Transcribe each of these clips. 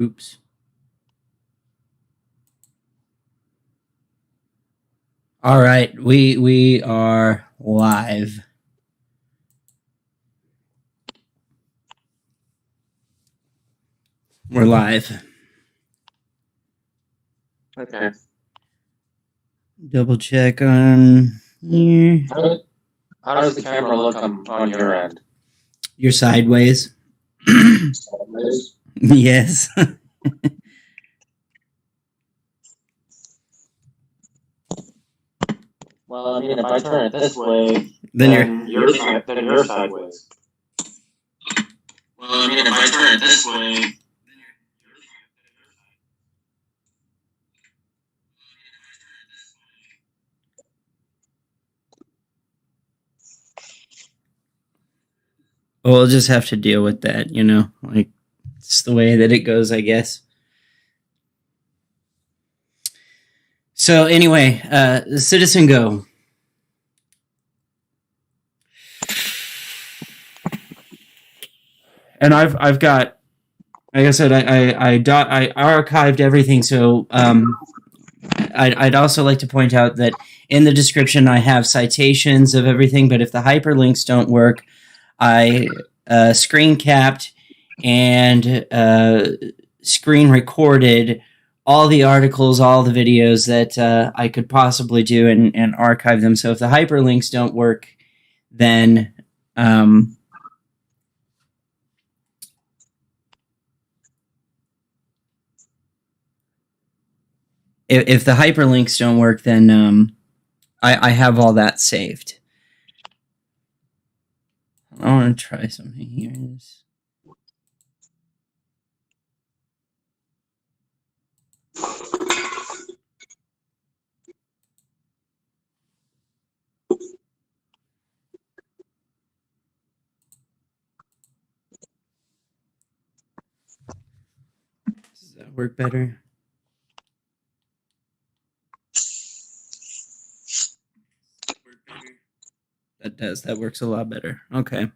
Oops. All right, we are live. We're live. Okay. Double check on here. How does the camera look on your end? You're sideways. Sideways? Yes. Well, I mean, if I turn it this way, then you're sideways. Well, I mean, if I turn it this way. We'll just have to deal with that, you know, like it's the way that it goes, I guess. So anyway, CitizenGo. And I've got, like I said, I archived everything. So I'd also like to point out that in the description I have citations of everything, but if the hyperlinks don't work, I screen capped and screen recorded all the articles, all the videos that I could possibly do and archive them. So if the hyperlinks don't work, then if the hyperlinks don't work, then I have all that saved. I want to try something here. Does that work better? That does. That works a lot better. Okay.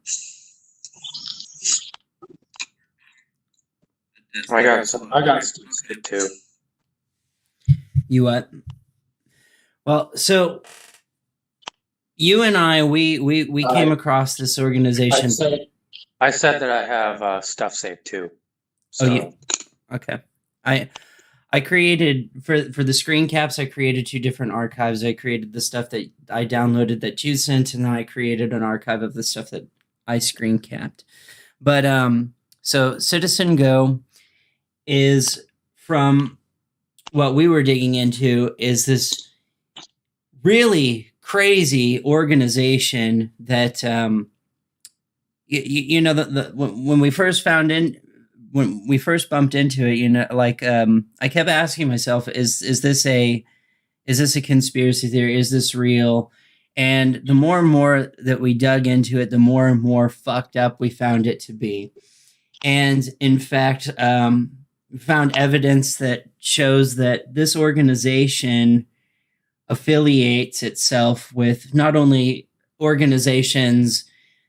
I got some too. You what? Well, so you and I, we came across this organization. I said that I have stuff saved too. So. Oh, yeah. Okay. I created for the screen caps. I created two different archives. I created the stuff that I downloaded that you sent, and then I created an archive of the stuff that I screen capped. But so CitizenGo is, from what we were digging into, is this really crazy organization that you know when we first when we first bumped into it, you know, like I kept asking myself, is this a conspiracy theory? Is this real? And the more and more that we dug into it, the more and more fucked up we found it to be. And in fact, we found evidence that shows that this organization affiliates itself with not only organizations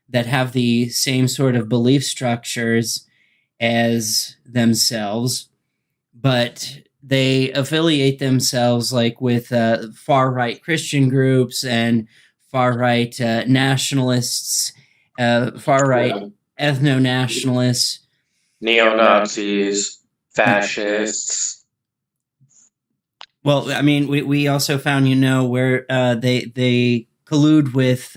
that have the same sort of belief structures as themselves, but they affiliate themselves like with far-right Christian groups and far-right nationalists, far-right ethno-nationalists, neo-Nazis, fascists. Well, I mean, we also found, you know, where they collude with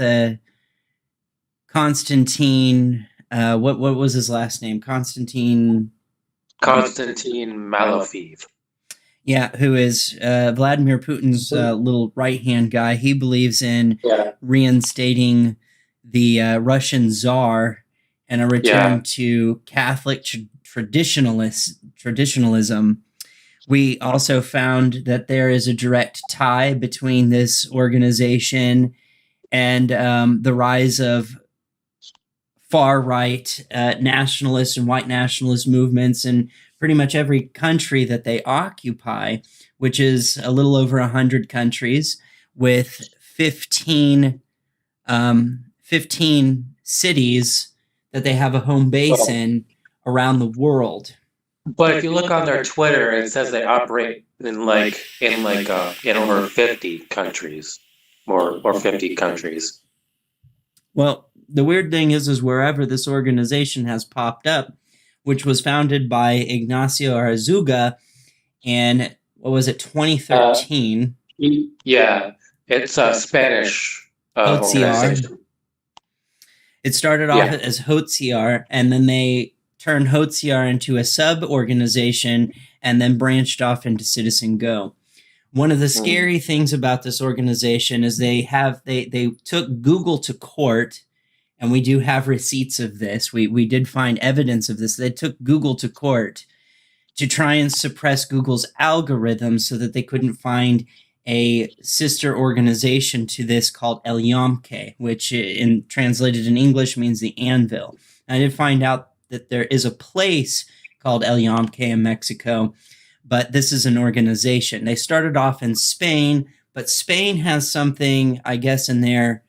Constantine. What was his last name? Constantine Malofeev. Yeah, who is Vladimir Putin's little right-hand guy. He believes in reinstating the Russian Tsar and a return to Catholic traditionalism. We also found that there is a direct tie between this organization and the rise of far-right nationalist and white nationalist movements in pretty much every country that they occupy, which is a little over 100 countries with 15 cities that they have a home base in around the world. But if you look on their Twitter, it says they operate in over 50 countries, or 50 countries. Well, the weird thing is wherever this organization has popped up, which was founded by Ignacio Arzuaga in, 2013? Yeah, it's a Spanish organization. It started off as HOCR, and then they turned HOCR into a sub-organization and then branched off into CitizenGo. One of the scary things about this organization is they took Google to court, and we do have receipts of this. We did find evidence of this. They took Google to court to try and suppress Google's algorithms so that they couldn't find a sister organization to this called Yunque, which translated in English means the Anvil. I did find out that there is a place called Yunque in Mexico, but this is an organization. They started off in Spain, but Spain has something, I guess, in their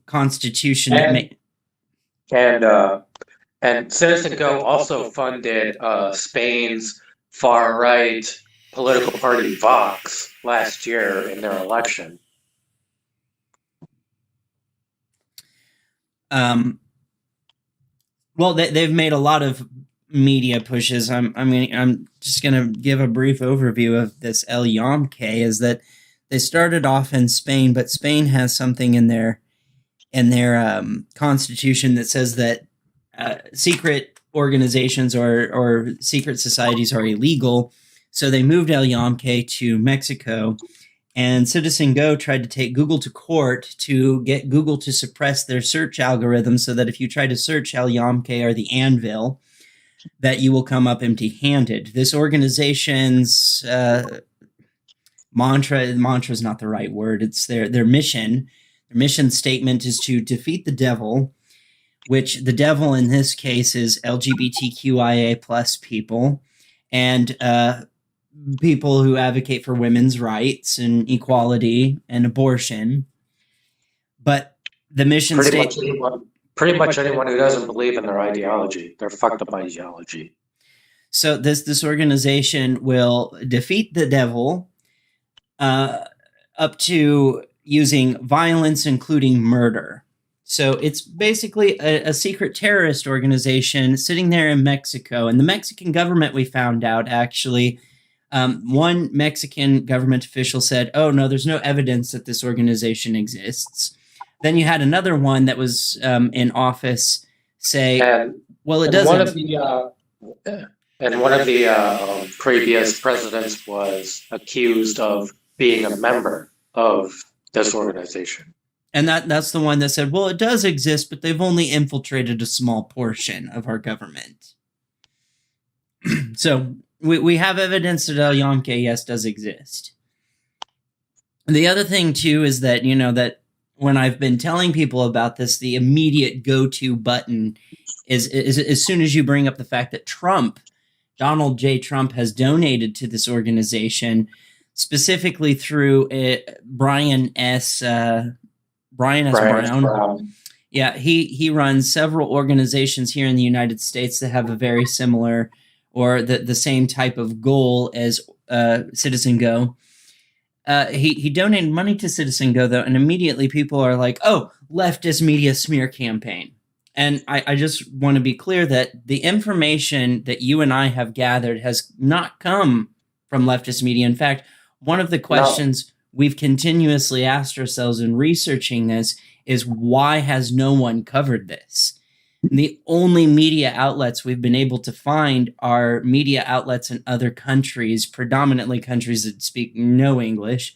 constitution and CitizenGo also funded Spain's far-right political party Vox last year in their election. Well, they've made a lot of media pushes. I'm just going to give a brief overview of this Yunque. Is that they started off in Spain, but Spain has something in their constitution that says that secret organizations or secret societies are illegal. So they moved Yunque to Mexico, and CitizenGo tried to take Google to court to get Google to suppress their search algorithm so that if you try to search Yunque or the Anvil, that you will come up empty-handed. This organization's mantra is not the right word. It's their mission. Their mission statement is to defeat the devil, which the devil in this case is LGBTQIA plus people and people who advocate for women's rights and equality and abortion. But the mission pretty much anyone who doesn't believe in their ideology, their fucked up ideology. So this organization will defeat the devil up to using violence, including murder. So it's basically a secret terrorist organization sitting there in Mexico. And the Mexican government, we found out, actually, one Mexican government official said, oh, no, there's no evidence that this organization exists. Then you had another one that was in office say, well, it doesn't. One of the previous presidents was accused of being a member of this organization. And that's the one that said, well, it does exist, but they've only infiltrated a small portion of our government. So we have evidence that Yunque, yes, does exist. And the other thing, too, is that, that when I've been telling people about this, the immediate go-to button is as soon as you bring up the fact that Donald J. Trump has donated to this organization, specifically through Brian S. Brown. Yeah, he runs several organizations here in the United States that have a very similar or the same type of goal as CitizenGo. He donated money to CitizenGo, though, and immediately people are like, oh, leftist media smear campaign. And I just want to be clear that the information that you and I have gathered has not come from leftist media. In fact, one of the questions we've continuously asked ourselves in researching this is, why has no one covered this? And the only media outlets we've been able to find are media outlets in other countries, predominantly countries that speak no English.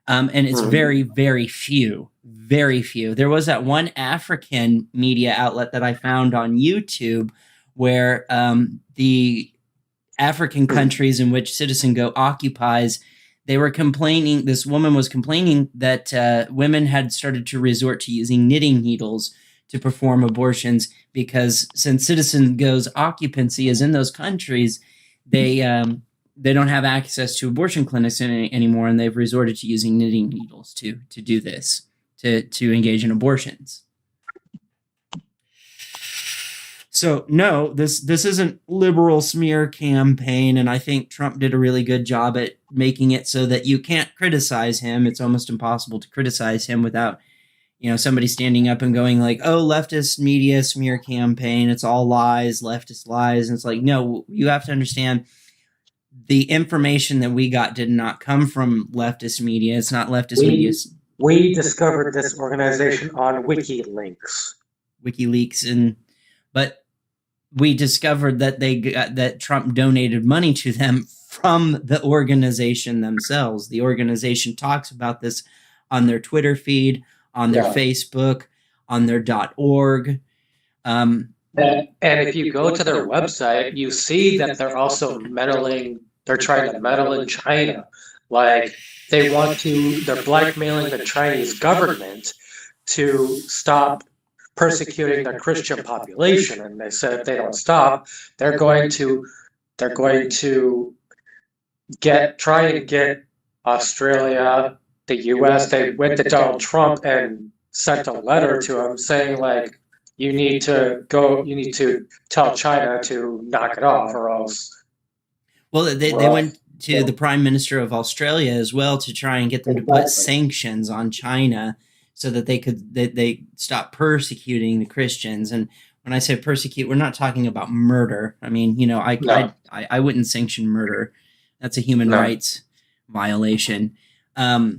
And it's very, very few. Very few. There was that one African media outlet that I found on YouTube where the African countries in which CitizenGo occupies, they were complaining, this woman was complaining that women had started to resort to using knitting needles to perform abortions because since CitizenGo's occupancy is in those countries, they don't have access to abortion clinics anymore, and they've resorted to using knitting needles to do this, to engage in abortions. So no, this isn't liberal smear campaign, and I think Trump did a really good job at making it so that you can't criticize him. It's almost impossible to criticize him without, somebody standing up and going like, "Oh, leftist media smear campaign, it's all lies, leftist lies." And it's like, no, you have to understand the information that we got did not come from leftist media. It's not leftist media. We discovered this organization on WikiLeaks, but we discovered that that Trump donated money to them from the organization themselves. The organization talks about this on their Twitter feed, on their Facebook, on their .org. And if you go to their website, you see that they're also meddling. They're trying to meddle in China. Like they're blackmailing the Chinese government to stop persecuting the Christian population. And they said if they don't stop, they're going to try and get Australia, the US. They went to Donald Trump and sent a letter to him saying like, you need to tell China to knock it off or else. Well, they went to the Prime Minister of Australia as well to try and get them to put sanctions on China so that they stop persecuting the Christians. And when I say persecute, we're not talking about murder. I mean, I wouldn't sanction murder. That's a human rights violation. No,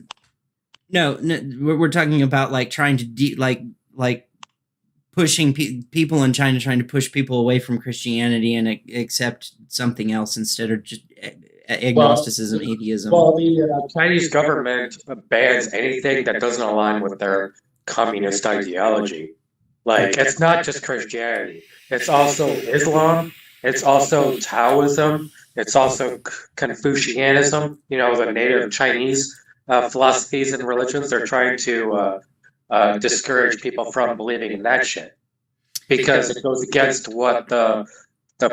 we're talking about like trying to pushing people in China, trying to push people away from Christianity and accept something else instead of just agnosticism, atheism. Well, the Chinese government bans anything that doesn't align with their communist ideology. Like, it's not just Christianity. It's also Islam. It's also Taoism. It's also Confucianism, the native Chinese philosophies and religions. They're trying to discourage people from believing in that shit because it goes against what the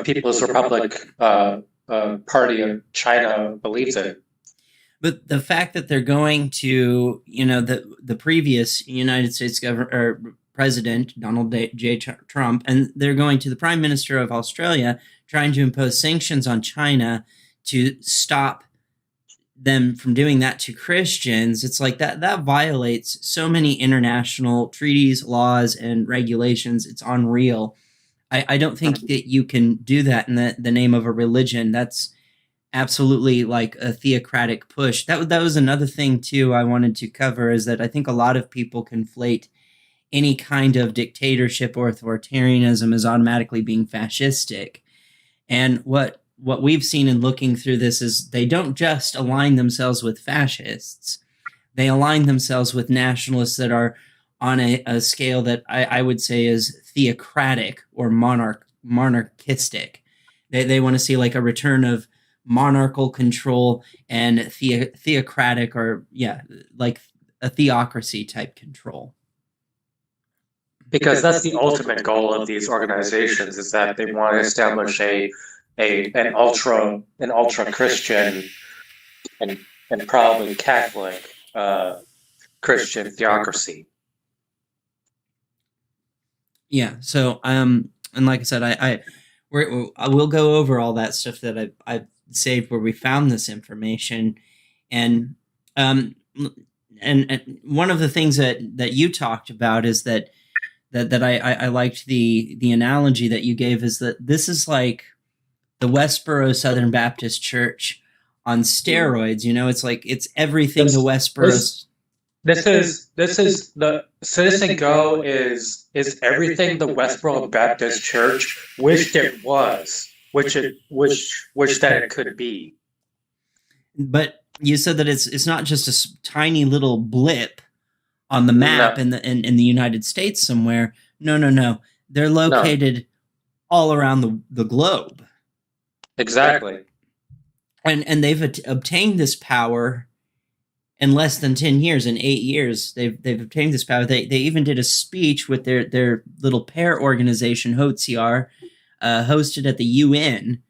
People's Republic Party of China believes in. But the fact that they're going to, the previous United States President Donald J. Trump, and they're going to the Prime Minister of Australia, trying to impose sanctions on China to stop them from doing that to Christians. It's like that violates so many international treaties, laws, and regulations. It's unreal. I don't think that you can do that in the name of a religion. That's absolutely like a theocratic push. That was another thing too I wanted to cover, is that I think a lot of people conflate any kind of dictatorship or authoritarianism as automatically being fascistic. And what we've seen in looking through this is they don't just align themselves with fascists. They align themselves with nationalists that are on a scale that I would say is theocratic or monarchistic. They want to see like a return of monarchical control and theocratic or like a theocracy type control. Because that's the ultimate goal of these organizations, is that they want to establish an ultra Christian and probably Catholic Christian theocracy. Yeah. So and like I said, I will go over all that stuff that I've saved where we found this information, and one of the things that you talked about is that I liked the analogy that you gave, is that this is like the Westboro Southern Baptist Church on steroids. It's like it's everything the Westboro. This is the CitizenGo is everything the Westboro Baptist Church wished it was, which that it could be. But you said that it's not just a tiny little blip on the map in the United States somewhere. No. They're located all around the globe. Exactly. And they've obtained this power in less than 10 years. In 8 years, they've obtained this power. They even did a speech with their little pair organization, HOCR, hosted at the UN.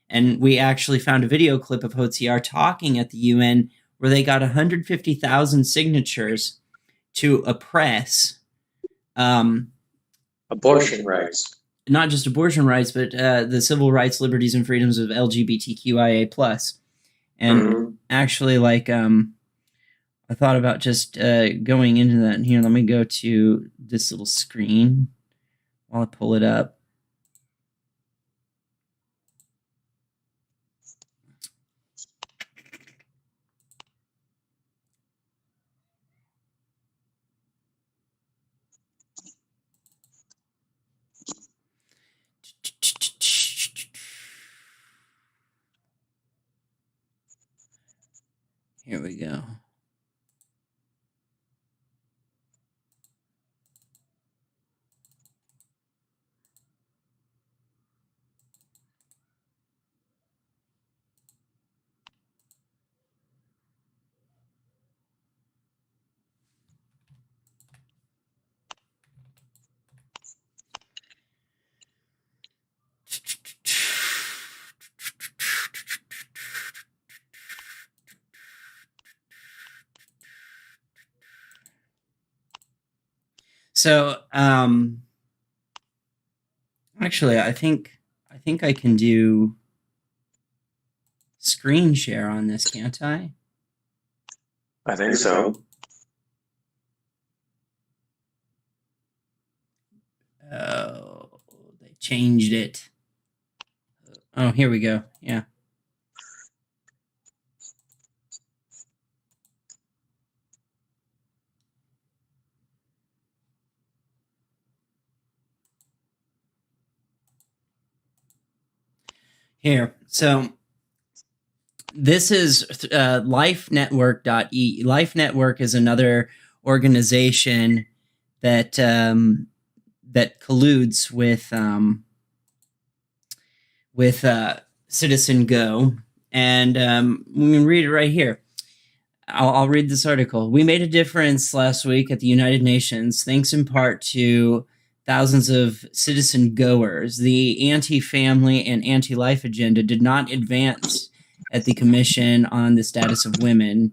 And we actually found a video clip of HOCR talking at the UN where they got 150,000 signatures to oppress abortion rights. not just abortion rights, but the civil rights, liberties, and freedoms of LGBTQIA+. And actually, like, I thought about just going into that. And here, let me go to this little screen while I pull it up. Here we go. So, actually, I think I can do screen share on this, can't I? I think so. Oh, they changed it. Oh, here we go. Yeah. Here. So this is ELife Network. ELife Network is another organization that that colludes with CitizenGo, and we can read it right here. I'll read this article. We made a difference last week at the United Nations, thanks in part to thousands of citizen goers. The anti-family and anti-life agenda did not advance at the Commission on the Status of Women.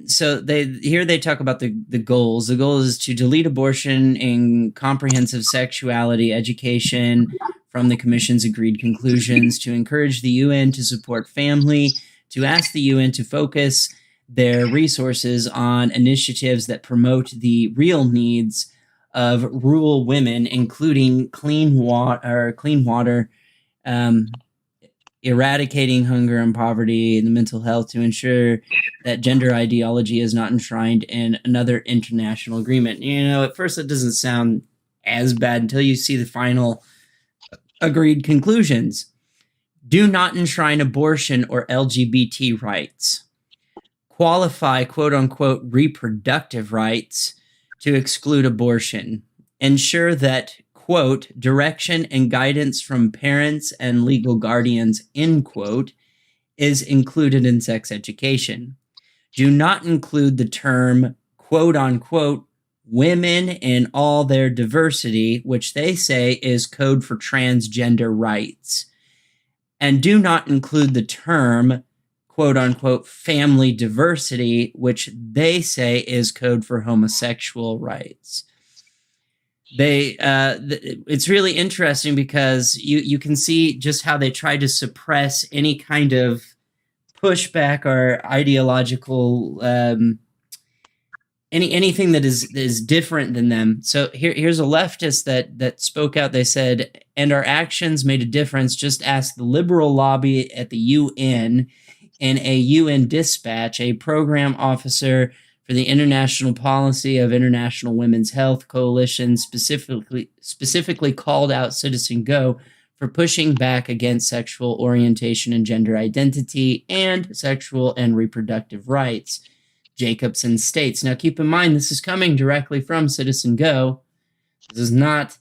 So they talk about the goals. The goal is to delete abortion and comprehensive sexuality education from the Commission's agreed conclusions, to encourage the UN to support family, to ask the UN to focus their resources on initiatives that promote the real needs of rural women, including clean water, eradicating hunger and poverty, and the mental health, to ensure that gender ideology is not enshrined in another international agreement. You know, at first it doesn't sound as bad until you see the final agreed conclusions. Do not enshrine abortion or LGBT rights. Qualify quote-unquote reproductive rights to exclude abortion. Ensure that, quote, direction and guidance from parents and legal guardians, end quote, is included in sex education. Do not include the term, quote unquote, women in all their diversity, which they say is code for transgender rights. And do not include the term, quote unquote, family diversity, which they say is code for homosexual rights. It's really interesting because you can see just how they try to suppress any kind of pushback or ideological anything that is different than them. So here's a leftist that spoke out. They said, and our actions made a difference. Just ask the liberal lobby at the UN. In a UN dispatch, a program officer for the International Policy of International Women's Health Coalition specifically called out CitizenGo for pushing back against sexual orientation and gender identity and sexual and reproductive rights. Jacobson states. Now, keep in mind, this is coming directly from CitizenGo. This is not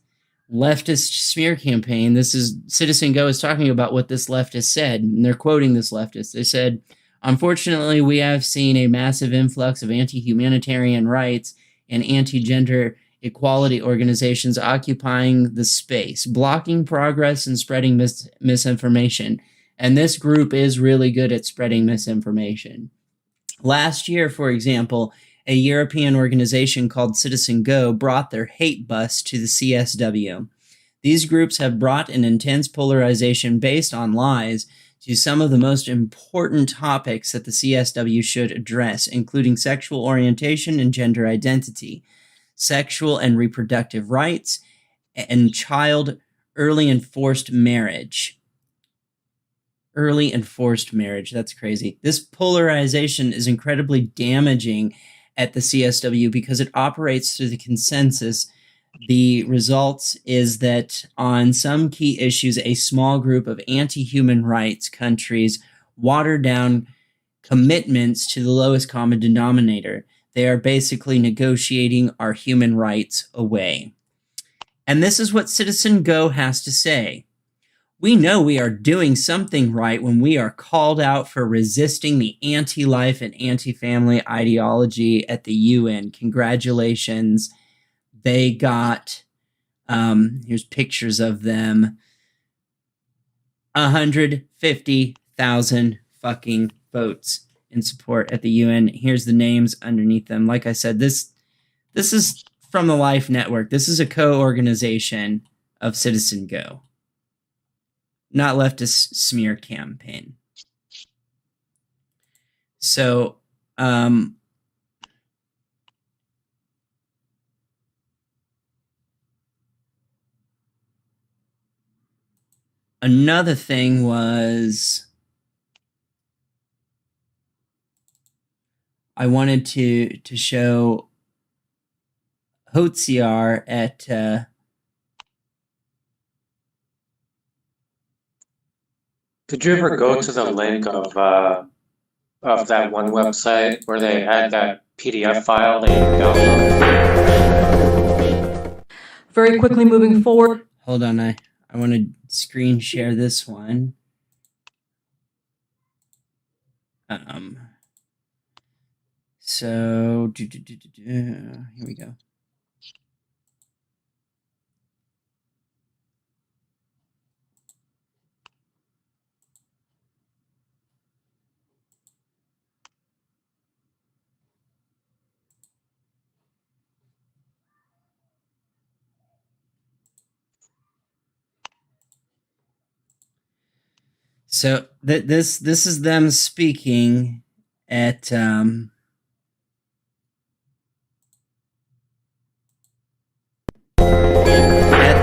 leftist smear campaign. This is CitizenGo is talking about what this leftist said, and they're quoting this leftist. They said, unfortunately, we have seen a massive influx of anti-humanitarian rights and anti-gender equality organizations occupying the space, blocking progress and spreading misinformation. And this group is really good at spreading misinformation. Last year, for example, a European organization called CitizenGo brought their hate bus to the CSW. These groups have brought an intense polarization based on lies to some of the most important topics that the CSW should address, including sexual orientation and gender identity, sexual and reproductive rights, and child early enforced marriage. Early enforced marriage, that's crazy. This polarization is incredibly damaging at the CSW because it operates through the consensus. The result is that on some key issues, a small group of anti-human rights countries water down commitments to the lowest common denominator. They are basically negotiating our human rights away. And this is what CitizenGo has to say. We know we are doing something right when we are called out for resisting the anti-life and anti-family ideology at the UN. Congratulations. They got, here's pictures of them, 150,000 fucking votes in support at the UN. Here's the names underneath them. Like I said, this is from the ELife Network. This is a co-organization of CitizenGo, not leftist smear campaign. So, another thing was I wanted to show HOCR at Did you ever go to the link of that one website where they had that PDF file that you download? Very quickly moving forward. Hold on, I want to screen share this one. So here we go. So this is them speaking at the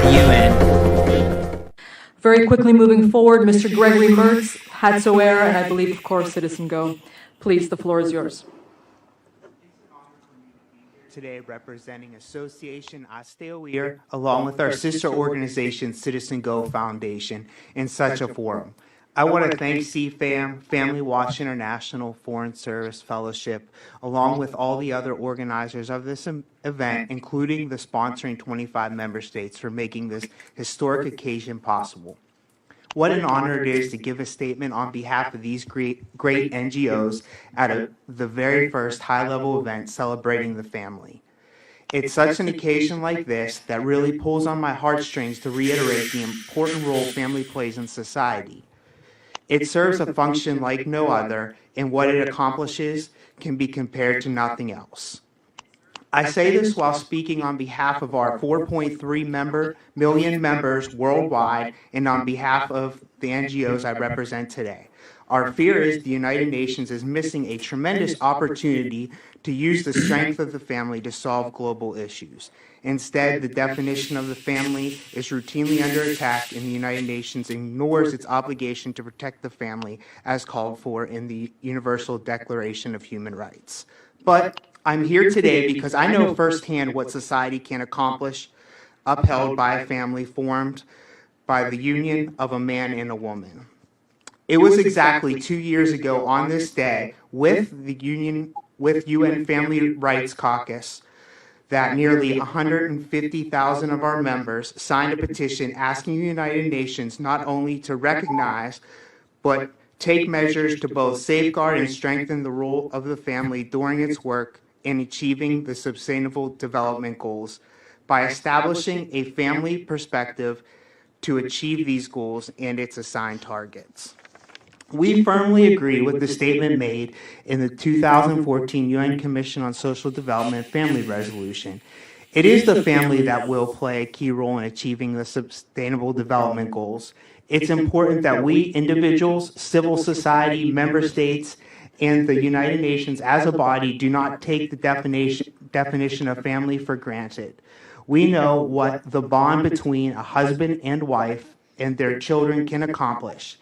UN. Very quickly moving forward, Mr. Gregory Mertz, HazteOir, and I believe, of course, CitizenGo. Please, the floor is yours. Today representing Association HazteOir, along with our sister organization, CitizenGo Foundation, in such a forum. I want to thank CFAM, Family Watch International, Foreign Service Fellowship, along with all the other organizers of this event, including the sponsoring 25 member states, for making this historic occasion possible. What an honor it is to give a statement on behalf of these great NGOs at the very first high-level event celebrating the family. It's such an occasion like this that really pulls on my heartstrings to reiterate the important role family plays in society. It serves a function like no other, and what it accomplishes can be compared to nothing else. I say this while speaking on behalf of our 4.3 million members worldwide and on behalf of the NGOs I represent today. Our fear is the United Nations is missing a tremendous opportunity to use the strength of the family to solve global issues. Instead, the definition of the family is routinely under attack, and the United Nations ignores its obligation to protect the family as called for in the Universal Declaration of Human Rights. But I'm here today because I know firsthand what society can accomplish, upheld by a family formed by the union of a man and a woman. It was exactly 2 years ago on this day with UN Family Rights Caucus that nearly 150,000 of our members signed a petition asking the United Nations not only to recognize, but take measures to both safeguard and strengthen the role of the family during its work in achieving the Sustainable Development Goals by establishing a family perspective to achieve these goals and its assigned targets. We firmly agree with the statement made in the 2014 UN Commission on Social Development Family Resolution. It is the family that will play a key role in achieving the Sustainable Development Goals. It's important that we, individuals, civil society, member states, and the United Nations as a body do not take the definition of family for granted. We know what the bond between a husband and wife and their children can accomplish.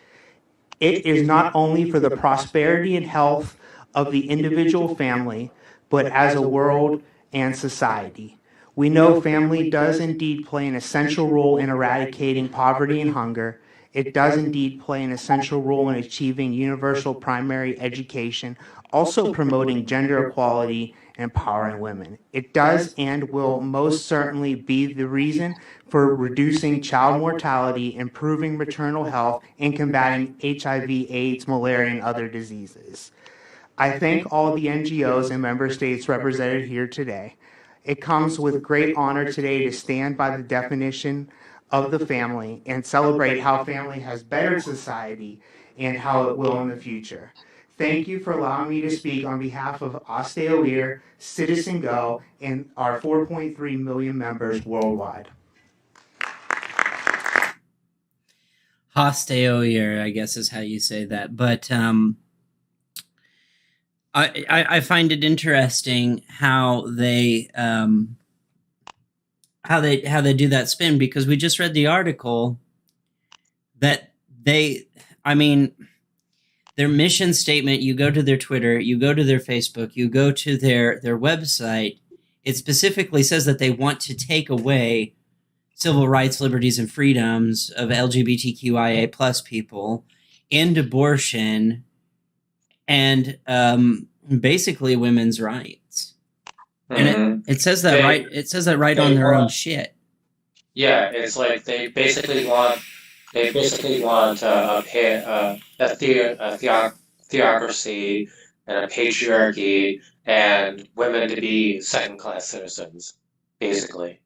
It is not only for the prosperity and health of the individual family, but as a world and society. We know family does indeed play an essential role in eradicating poverty and hunger. It does indeed play an essential role in achieving universal primary education, also promoting gender equality and empowering women. It does and will most certainly be the reason for reducing child mortality, improving maternal health, and combating HIV, AIDS, malaria, and other diseases. I thank all the NGOs and member states represented here today. It comes with great honor today to stand by the definition of the family and celebrate how family has bettered society and how it will in the future. Thank you for allowing me to speak on behalf of HazteOir, CitizenGo, and our 4.3 million members worldwide. HazteOir, I guess is how you say that. But I find it interesting how they do that spin, because we just read the article that their mission statement, you go to their Twitter, you go to their Facebook, you go to their website, it specifically says that they want to take away civil rights, liberties, and freedoms of LGBTQIA plus people, and abortion, and basically women's rights. And it says that right. It says that right on their own shit. Yeah, it's like they basically want a theocracy and a patriarchy, and women to be second-class citizens, basically.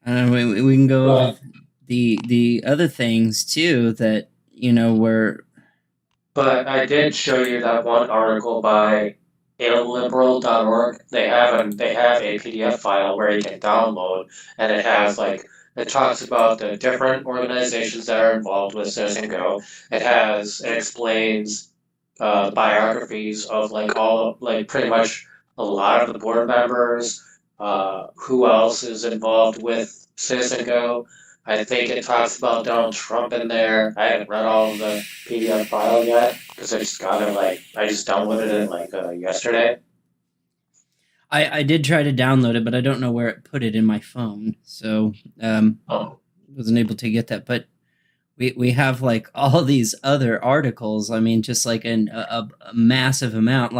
We can go over the other things too that were. But I did show you that one article by illiberal.org. They have a PDF file where you can download, and it talks about the different organizations that are involved with CitizenGo. It explains biographies of pretty much a lot of the board members, who else is involved with CitizenGo. I think it talks about Donald Trump in there. I haven't read all of the PDF file yet because I just got it I just downloaded it yesterday. I did try to download it, but I don't know where it put it in my phone, so wasn't able to get that. But we have all these other articles. I mean, just a massive amount.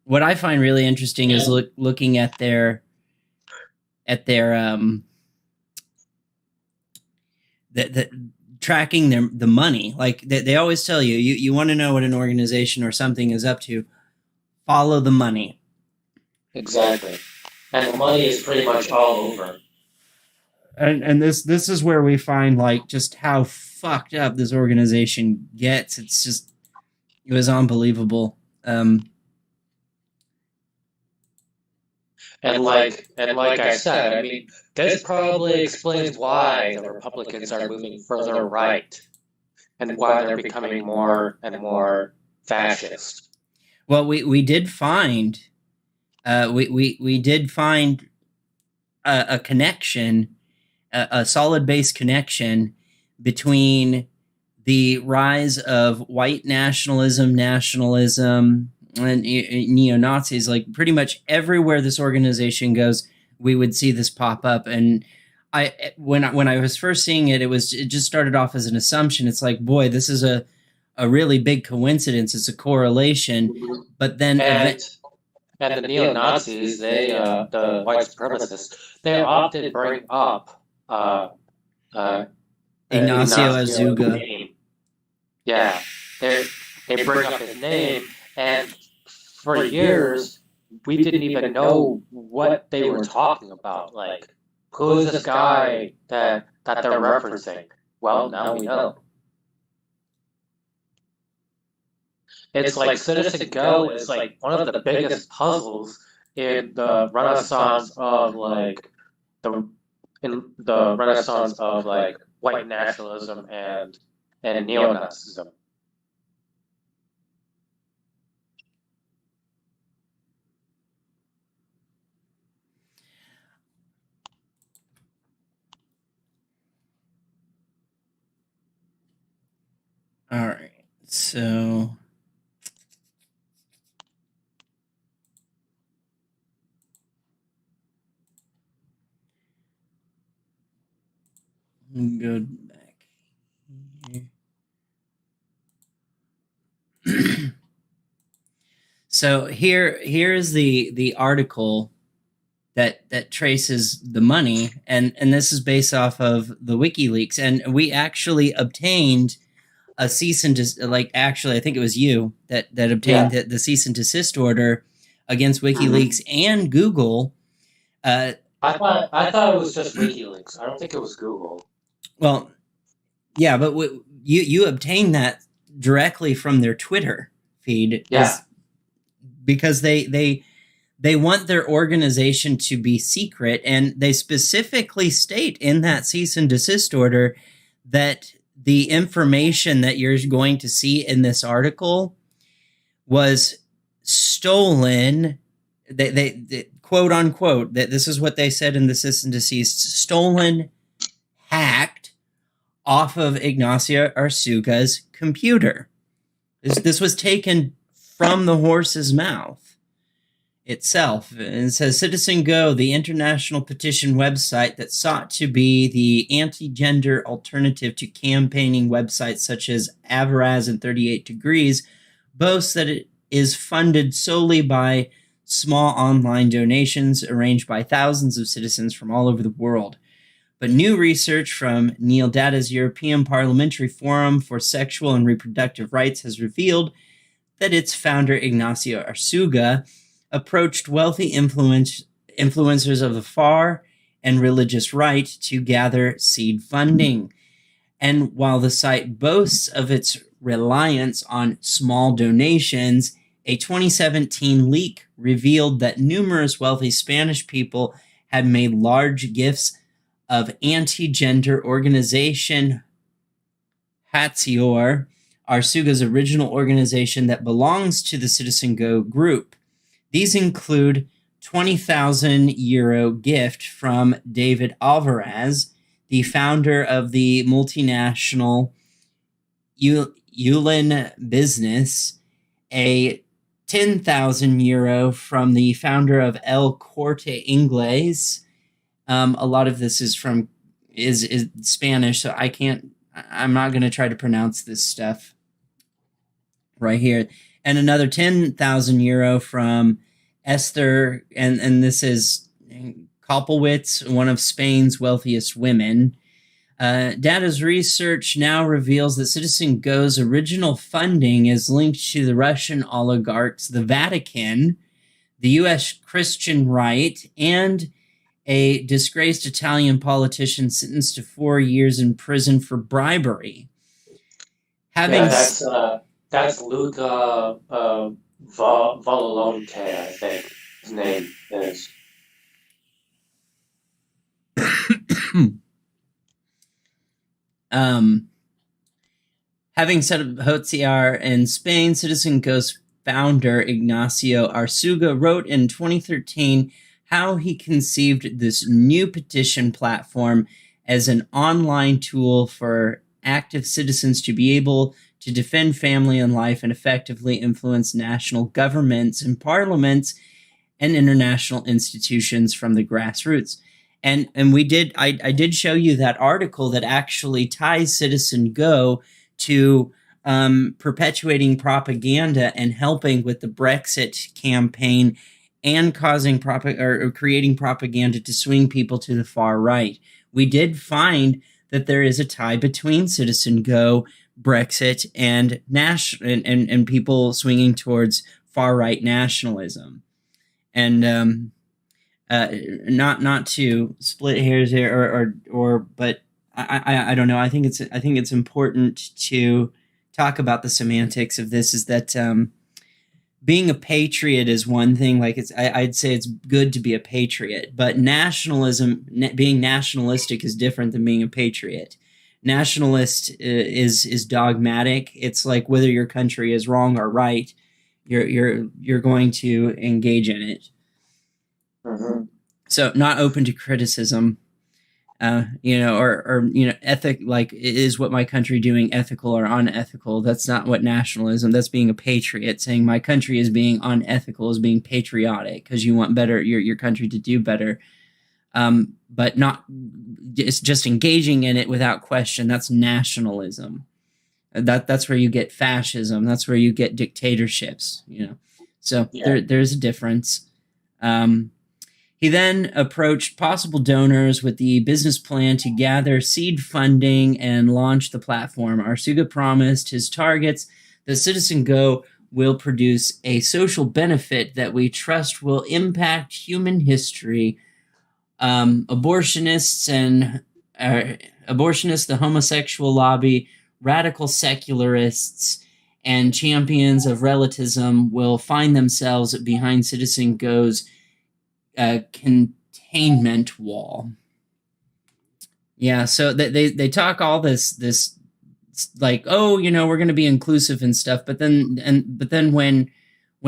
What I find really interesting is looking at their tracking the money. They always tell you want to know what an organization or something is up to, follow the money. Exactly. And the money is pretty much all over. And this is where we find just how fucked up this organization gets. It was unbelievable. And like I said, I mean, this probably explains why the Republicans are moving further right, and why they're becoming more and more fascist. Well, we did find we did find a connection, a solid base connection between the rise of white nationalism, and neo-Nazis. Pretty much everywhere this organization goes, we would see this pop up. And when I was first seeing it, it just started off as an assumption. It's boy, this is a really big coincidence. It's a correlation. But then and the neo-Nazis, the white supremacists, they often bring up Ignacio Azuga. Yeah, they bring up his name, and for years we didn't even know what they were talking about. who is this guy that they're referencing? Well, now we know. It's like CitizenGo is like one of the biggest puzzles in the renaissance of like white nationalism and neo-Nazism. All right, so go back here. So here's the article that traces the money, and this is based off of the WikiLeaks, and we actually obtained a cease and actually I think it was you that obtained the cease and desist order against WikiLeaks and Google. I thought it was just WikiLeaks. I don't think it was Google. Well, yeah, but you obtained that directly from their Twitter feed. Yeah. Because they want their organization to be secret, and they specifically state in that cease and desist order that the information that you're going to see in this article was stolen. They quote unquote, that this is what they said in the cease and desist: stolen, hacked off of Ignacio Arsuga's computer. This was taken from the horse's mouth itself. And it says CitizenGo, the international petition website that sought to be the anti-gender alternative to campaigning websites such as Avaraz and 38 Degrees, boasts that it is funded solely by small online donations arranged by thousands of citizens from all over the world. But new research from Neil Dada's European Parliamentary Forum for Sexual and Reproductive Rights has revealed that its founder, Ignacio Arsuga, approached wealthy influencers of the far and religious right to gather seed funding. And while the site boasts of its reliance on small donations, a 2017 leak revealed that numerous wealthy Spanish people had made large gifts of anti-gender organization HOCR, Arsuga's original organization that belongs to the CitizenGo group. These include €20,000 gift from David Alvarez, the founder of the multinational Yulin business, a €10,000 from the founder of El Corte Inglés. A lot of this is Spanish, so I'm not going to try to pronounce this stuff right here. And another €10,000 from Esther, and this is Kopelwitz, one of Spain's wealthiest women. Data's research now reveals that CitizenGo's original funding is linked to the Russian oligarchs, the Vatican, the U.S. Christian Right, and a disgraced Italian politician sentenced to 4 years in prison for bribery. That's Luca Valolonte, I think his name is. Having set up HOCR in Spain, CitizenGo's founder, Ignacio Arsuga, wrote in 2013 how he conceived this new petition platform as an online tool for active citizens to be able to defend family and life and effectively influence national governments and parliaments and international institutions from the grassroots. And I did show you that article that actually ties CitizenGo to perpetuating propaganda and helping with the Brexit campaign and causing creating propaganda to swing people to the far right. We did find that there is a tie between CitizenGo, Brexit, and people swinging towards far right nationalism. And not to split hairs here, but I don't know. I think it's important to talk about the semantics of this. Is that being a patriot is one thing. Like I'd say it's good to be a patriot, but being nationalistic is different than being a patriot. Nationalist is dogmatic. It's like whether your country is wrong or right, you're going to engage in it. Mm-hmm. So not open to criticism, or ethic, like, is what my country doing ethical or unethical? That's not what nationalism, that's being a patriot, saying my country is being unethical, is being patriotic because you want better, your country to do better. But not, it's just engaging in it without question. That's nationalism. That's where you get fascism. That's where you get dictatorships, So yeah. There's a difference. He then approached possible donors with the business plan to gather seed funding and launch the platform. Arsuga promised his targets that CitizenGo will produce a social benefit that we trust will impact human history. Abortionists, the homosexual lobby, radical secularists, and champions of relativism will find themselves behind CitizenGo's containment wall. Yeah, so they talk all this like, oh, we're going to be inclusive and stuff, but then when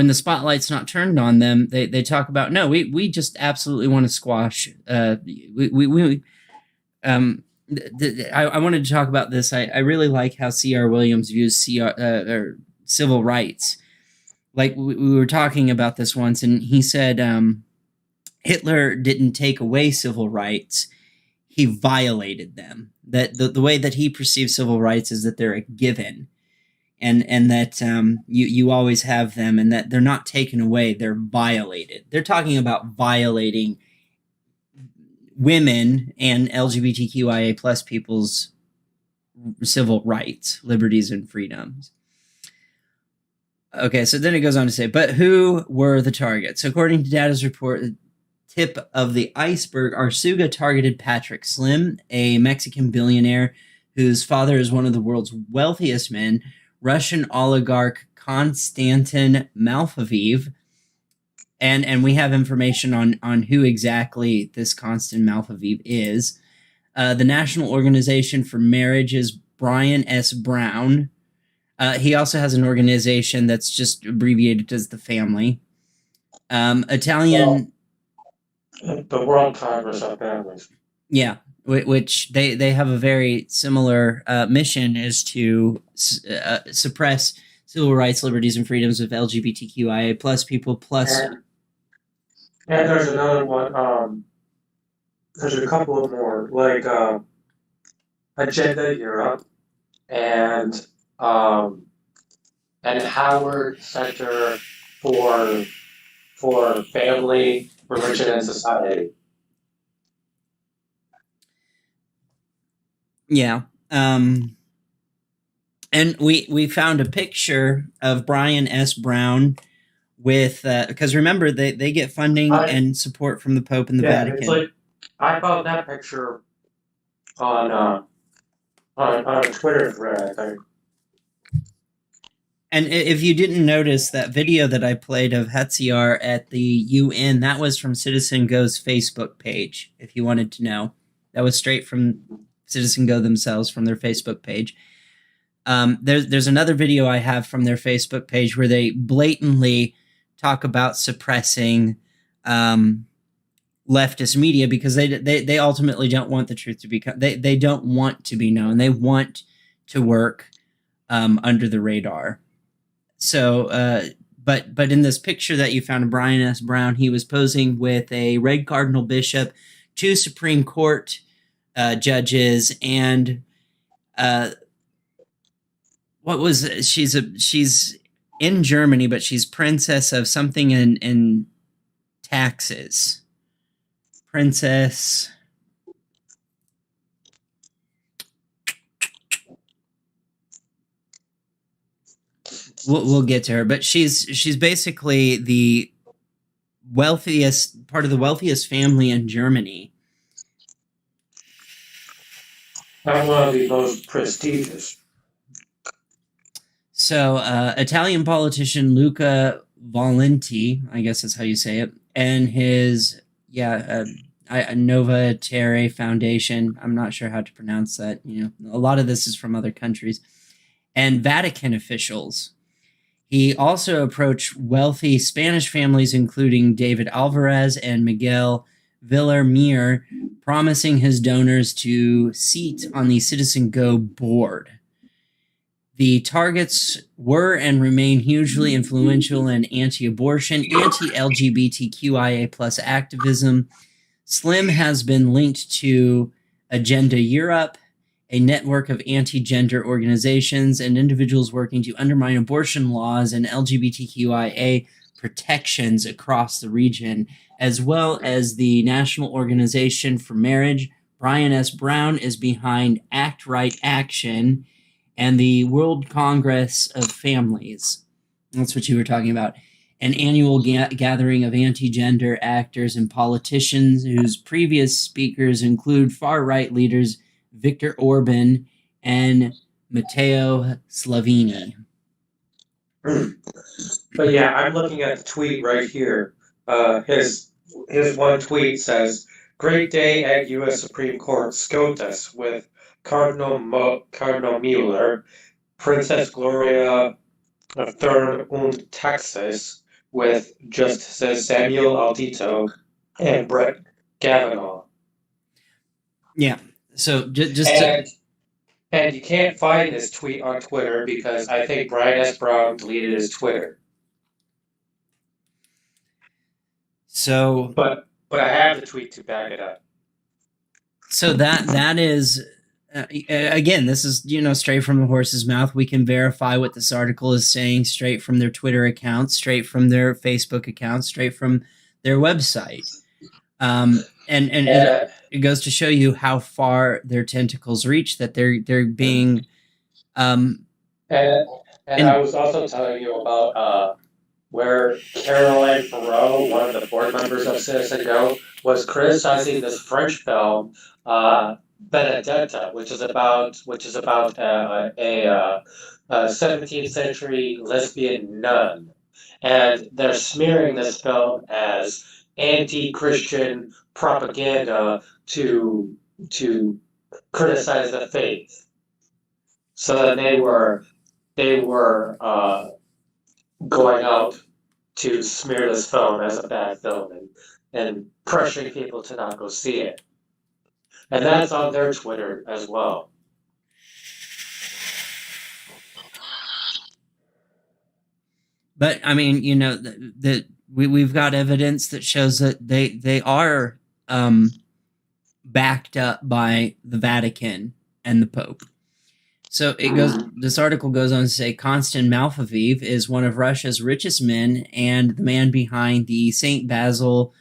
the spotlight's not turned on them, they talk about, no, we just absolutely want to squash. I wanted to talk about this. I really like how C.R. Williams views civil rights. Like we were talking about this once, and he said Hitler didn't take away civil rights; he violated them. That the way that he perceives civil rights is that they're a given. And that you always have them, and that they're not taken away, they're violated. They're talking about violating women and LGBTQIA plus people's civil rights, liberties, and freedoms. Okay, so then it goes on to say, but who were the targets? According to Data's report, the tip of the iceberg, Arsuga targeted Patrick Slim, a Mexican billionaire whose father is one of the world's wealthiest men, Russian oligarch Constantine Malfaviv, and we have information on who exactly this Constantine Malfaviv is. The National Organization for Marriage is Brian S. Brown. He also has an organization that's just abbreviated as the Family. Italian... the World Congress of Families. Yeah. Which they have a very similar mission, is to suppress civil rights, liberties, and freedoms of LGBTQIA plus people plus. And there's another one. There's a couple of more, like Agenda Europe and Howard Center for Family, Religion, and Society. Yeah. And we found a picture of Brian S. Brown with, because remember, they get funding and support from the Pope and the Vatican. It's like, I found that picture on a Twitter thread, I think. And if you didn't notice, that video that I played of HOCR at the UN, that was from CitizenGo's Facebook page, if you wanted to know. That was straight from CitizenGo themselves, from their Facebook page. There's another video I have from their Facebook page where they blatantly talk about suppressing leftist media because they ultimately don't want the truth to be they don't want to be known. They want to work under the radar. So, but in this picture that you found of Brian S. Brown, he was posing with a red cardinal bishop, 2 Supreme Court judges, and she's in Germany, but she's princess of something in taxes. Princess. We'll get to her, but she's basically part of the wealthiest family in Germany. I'm one of the most prestigious. So, Italian politician Luca Valenti, I guess that's how you say it, and his Nova Terre Foundation. I'm not sure how to pronounce that. A lot of this is from other countries, and Vatican officials. He also approached wealthy Spanish families, including David Alvarez and Miguel Villarmir, promising his donors to seat on the CitizenGo board. The targets were and remain hugely influential in anti-abortion, anti-LGBTQIA plus activism. Slim has been linked to Agenda Europe, a network of anti-gender organizations and individuals working to undermine abortion laws and LGBTQIA protections across the region, as well as the National Organization for Marriage. Brian S. Brown is behind Act Right Action and the World Congress of Families. That's what you were talking about. An annual gathering of anti-gender actors and politicians whose previous speakers include far-right leaders Viktor Orban and Matteo Salvini. But yeah, I'm looking at the tweet right here. His one tweet says, "Great day at U.S. Supreme Court SCOTUS with Cardinal Mueller, Princess Gloria of Thurn and Taxis with Justices Samuel Alito and Bret Kavanaugh." Yeah. So and you can't find this tweet on Twitter because I think Brian S. Brown deleted his Twitter. So, but I have the tweet to back it up. So that is. Again, this is, straight from the horse's mouth. We can verify what this article is saying straight from their Twitter accounts, straight from their Facebook accounts, straight from their website. It goes to show you how far their tentacles reach, that they're being. And I was also telling you about where Caroline Farrow, one of the board members of CitizenGo, was criticizing this French film, Benedetta, which is about a 17th century lesbian nun, and they're smearing this film as anti-Christian propaganda to criticize the faith. So that they were going out to smear this film as a bad film and pressuring people to not go see it. And that's on their Twitter as well. But I mean, we've got evidence that shows that they are backed up by the Vatican and the Pope. So this article goes on to say Constantine Malfaviv is one of Russia's richest men and the man behind the St. Basil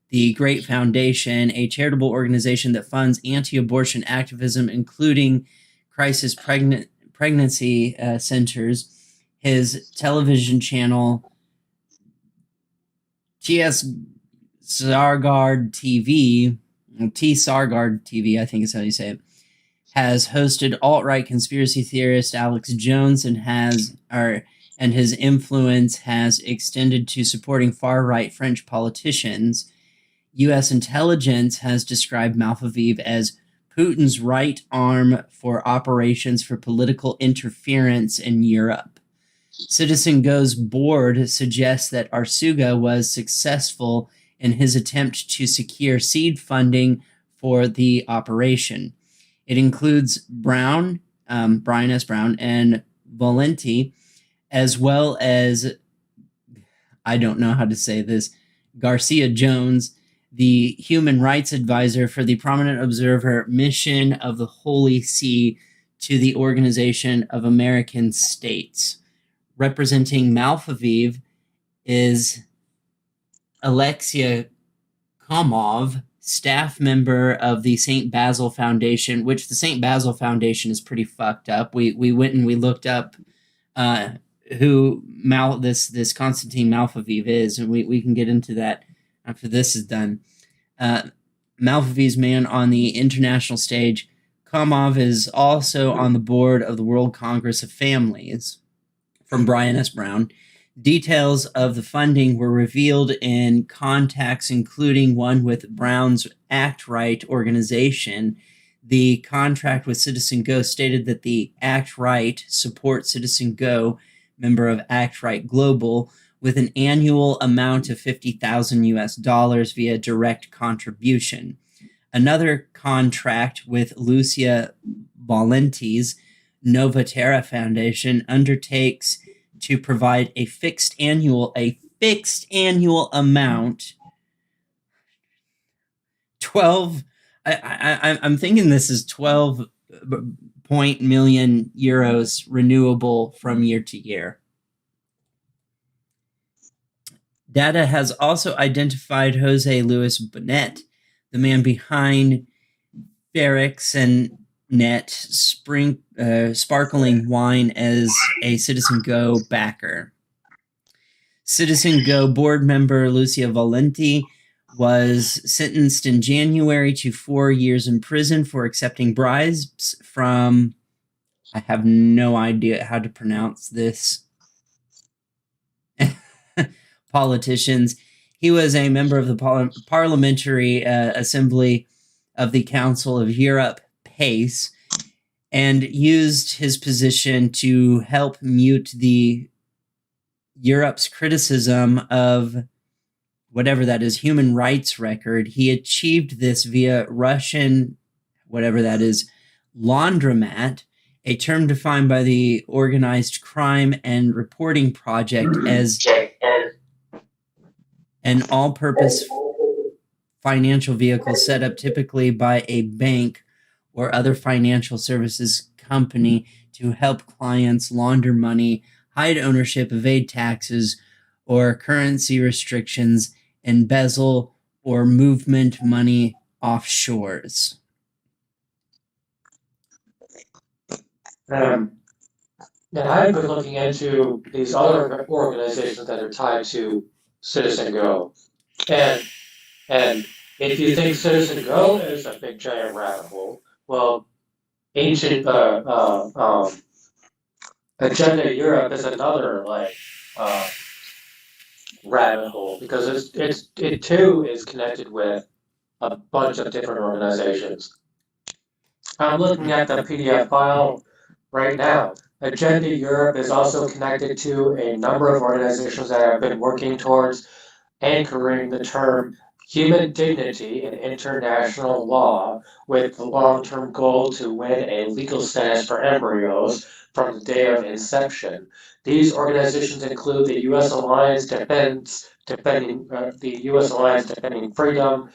the Great Foundation, a charitable organization that funds anti-abortion activism, including crisis pregnancy centers. His television channel, T.S. Sargard TV, I think is how you say it, has hosted alt-right conspiracy theorist Alex Jones and his influence has extended to supporting far-right French politicians. U.S. intelligence has described Malfaviv as Putin's right arm for operations for political interference in Europe. CitizenGo's board suggests that Arsuga was successful in his attempt to secure seed funding for the operation. It includes Brian S. Brown, and Valenti, as well as, I don't know how to say this, Garcia Jones, the human rights advisor for the Prominent Observer Mission of the Holy See to the Organization of American States. Representing Malfaviv is Alexia Komov, staff member of the St. Basil Foundation, which the St. Basil Foundation is pretty fucked up. We went and we looked up who this Constantine Malfaviv is, and we can get into that after this is done. Malfevy's man on the international stage. Komov is also on the board of the World Congress of Families. From Brian S. Brown. Details of the funding were revealed in contacts, including one with Brown's Act Right organization. The contract with CitizenGo stated that the Act Right supports CitizenGo, member of Act Right Global, with an annual amount of $50,000 via direct contribution. Another contract with Lucia Valenti's Nova Terra Foundation undertakes to provide a fixed annual amount 12 I'm thinking this is 12 million euros renewable from year to year. Data has also identified Jose Luis Bonet, the man behind Ferrex and Net Sparkling Wine, as a CitizenGo backer. CitizenGo board member Lucia Valenti was sentenced in January to 4 years in prison for accepting bribes from, I have no idea how to pronounce this, politicians. He was a member of the Parliamentary Assembly of the Council of Europe, PACE, and used his position to help mute the Europe's criticism of whatever that is, human rights record. He achieved this via Russian, whatever that is, laundromat, a term defined by the Organized Crime and Reporting Project as an all-purpose financial vehicle set up typically by a bank or other financial services company to help clients launder money, hide ownership, evade taxes or currency restrictions, embezzle or movement money offshores. And I've been looking into these other organizations that are tied to CitizenGo. And if you think CitizenGo is a big giant rabbit hole, well, ancient Agenda Europe is another rabbit hole, because it too is connected with a bunch of different organizations. I'm looking at the PDF file right now. Agenda Europe is also connected to a number of organizations that have been working towards anchoring the term human dignity in international law, with the long-term goal to win a legal status for embryos from the day of inception. These organizations include the U.S. Alliance Defending Freedom,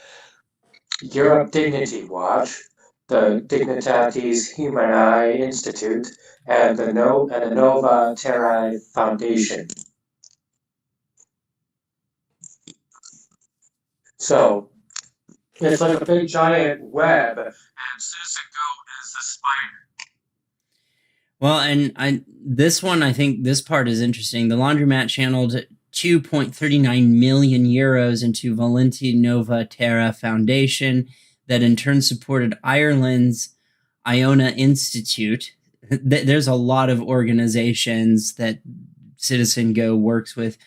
Europe Dignity Watch, the Dignitatis Humanae Institute, and the Nova Terrae Foundation. So it's like a big giant web, and CitizenGo is the spider. Well, and I think this part is interesting. The laundromat channeled 2.39 million euros into Valenti Nova Terra Foundation, that in turn supported Ireland's Iona Institute. There's a lot of organizations that CitizenGo works with.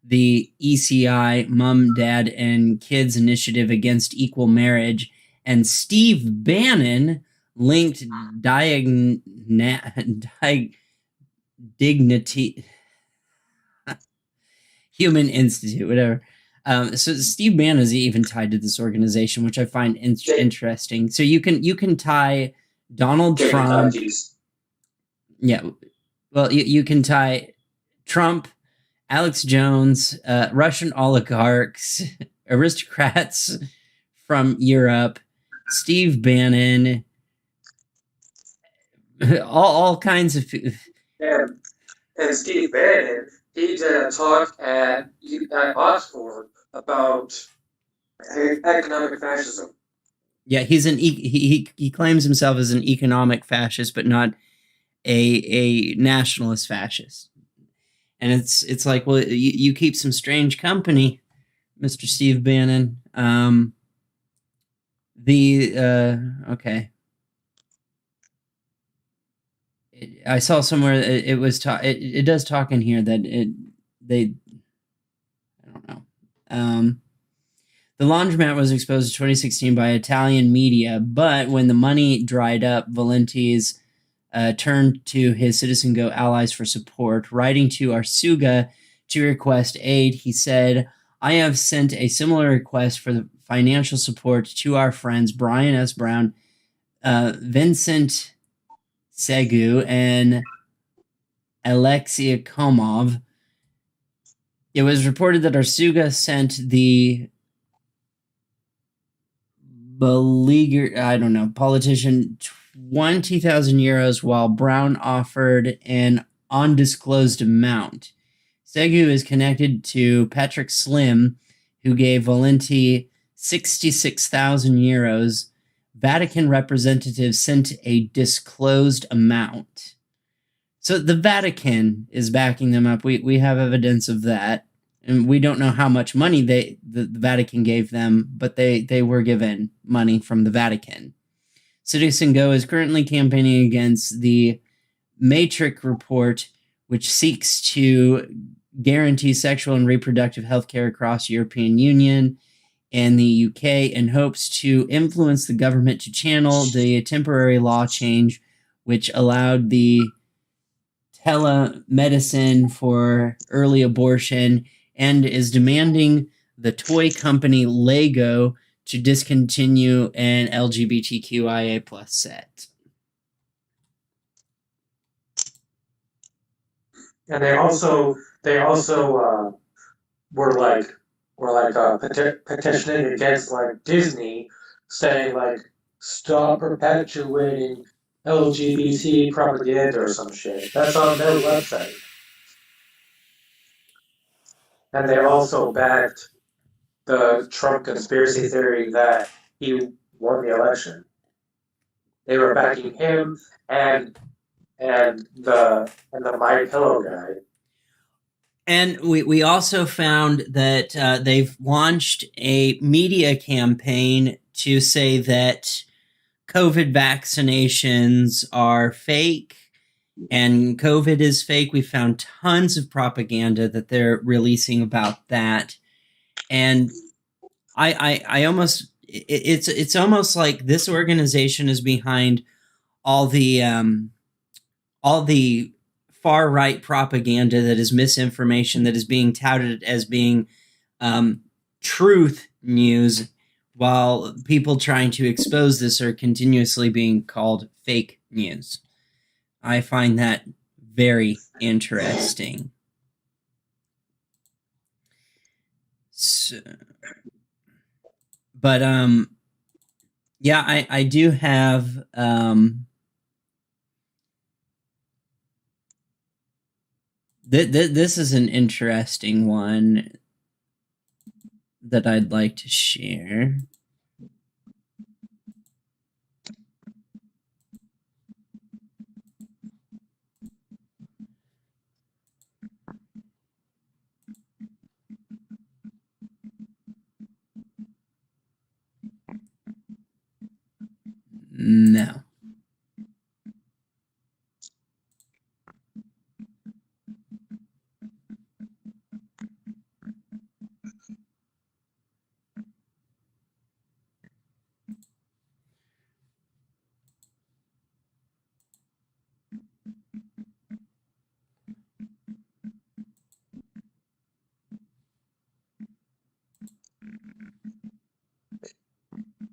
The ECI, Mom, Dad, and Kids Initiative Against Equal Marriage, and Steve Bannon linked Dignity Human Institute, whatever. So Steve Bannon is even tied to this organization, which I find interesting. So you can tie Donald Trump. Yeah, well, you can tie Trump, Alex Jones, Russian oligarchs, aristocrats from Europe, Steve Bannon, all kinds of. And Steve Bannon, he did a talk at Oxford about economic fascism. Yeah, he's he claims himself as an economic fascist, but not a nationalist fascist. And it's like, well, you keep some strange company, Mr. Steve Bannon. Okay. I saw somewhere it was it does talk in here that I don't know. The laundromat was exposed in 2016 by Italian media, but when the money dried up, Valenti's turned to his CitizenGo allies for support. Writing to Arsuga to request aid, he said, "I have sent a similar request for the financial support to our friends Brian S. Brown, Vincent Segu, and Alexei Komov." It was reported that Arsuga sent the politician 20,000 euros while Brown offered an undisclosed amount. Segu is connected to Patrick Slim, who gave Valenti 66,000 euros. Vatican representatives sent a disclosed amount. So the Vatican is backing them up. We have evidence of that. And we don't know how much money the Vatican gave them, but they were given money from the Vatican. CitizenGo is currently campaigning against the Matrix report, which seeks to guarantee sexual and reproductive health care across the European Union and the UK, and hopes to influence the government to channel the temporary law change which allowed the telemedicine for early abortion, and is demanding the toy company Lego to discontinue an LGBTQIA+ set. And they also were petitioning against like Disney, saying like stop perpetuating LGBT propaganda or some shit. That's on their website. And they also backed the Trump conspiracy theory that he won the election. They were backing him and the My Pillow guy. And we also found that they've launched a media campaign to say that COVID vaccinations are fake and COVID is fake. We found tons of propaganda that they're releasing about that. And I almost, it's almost like this organization is behind all the far right propaganda that is misinformation, that is being touted as being truth news, while people trying to expose this are continuously being called fake news. I find that very interesting. So, but yeah, I do have this is an interesting one that I'd like to share. No.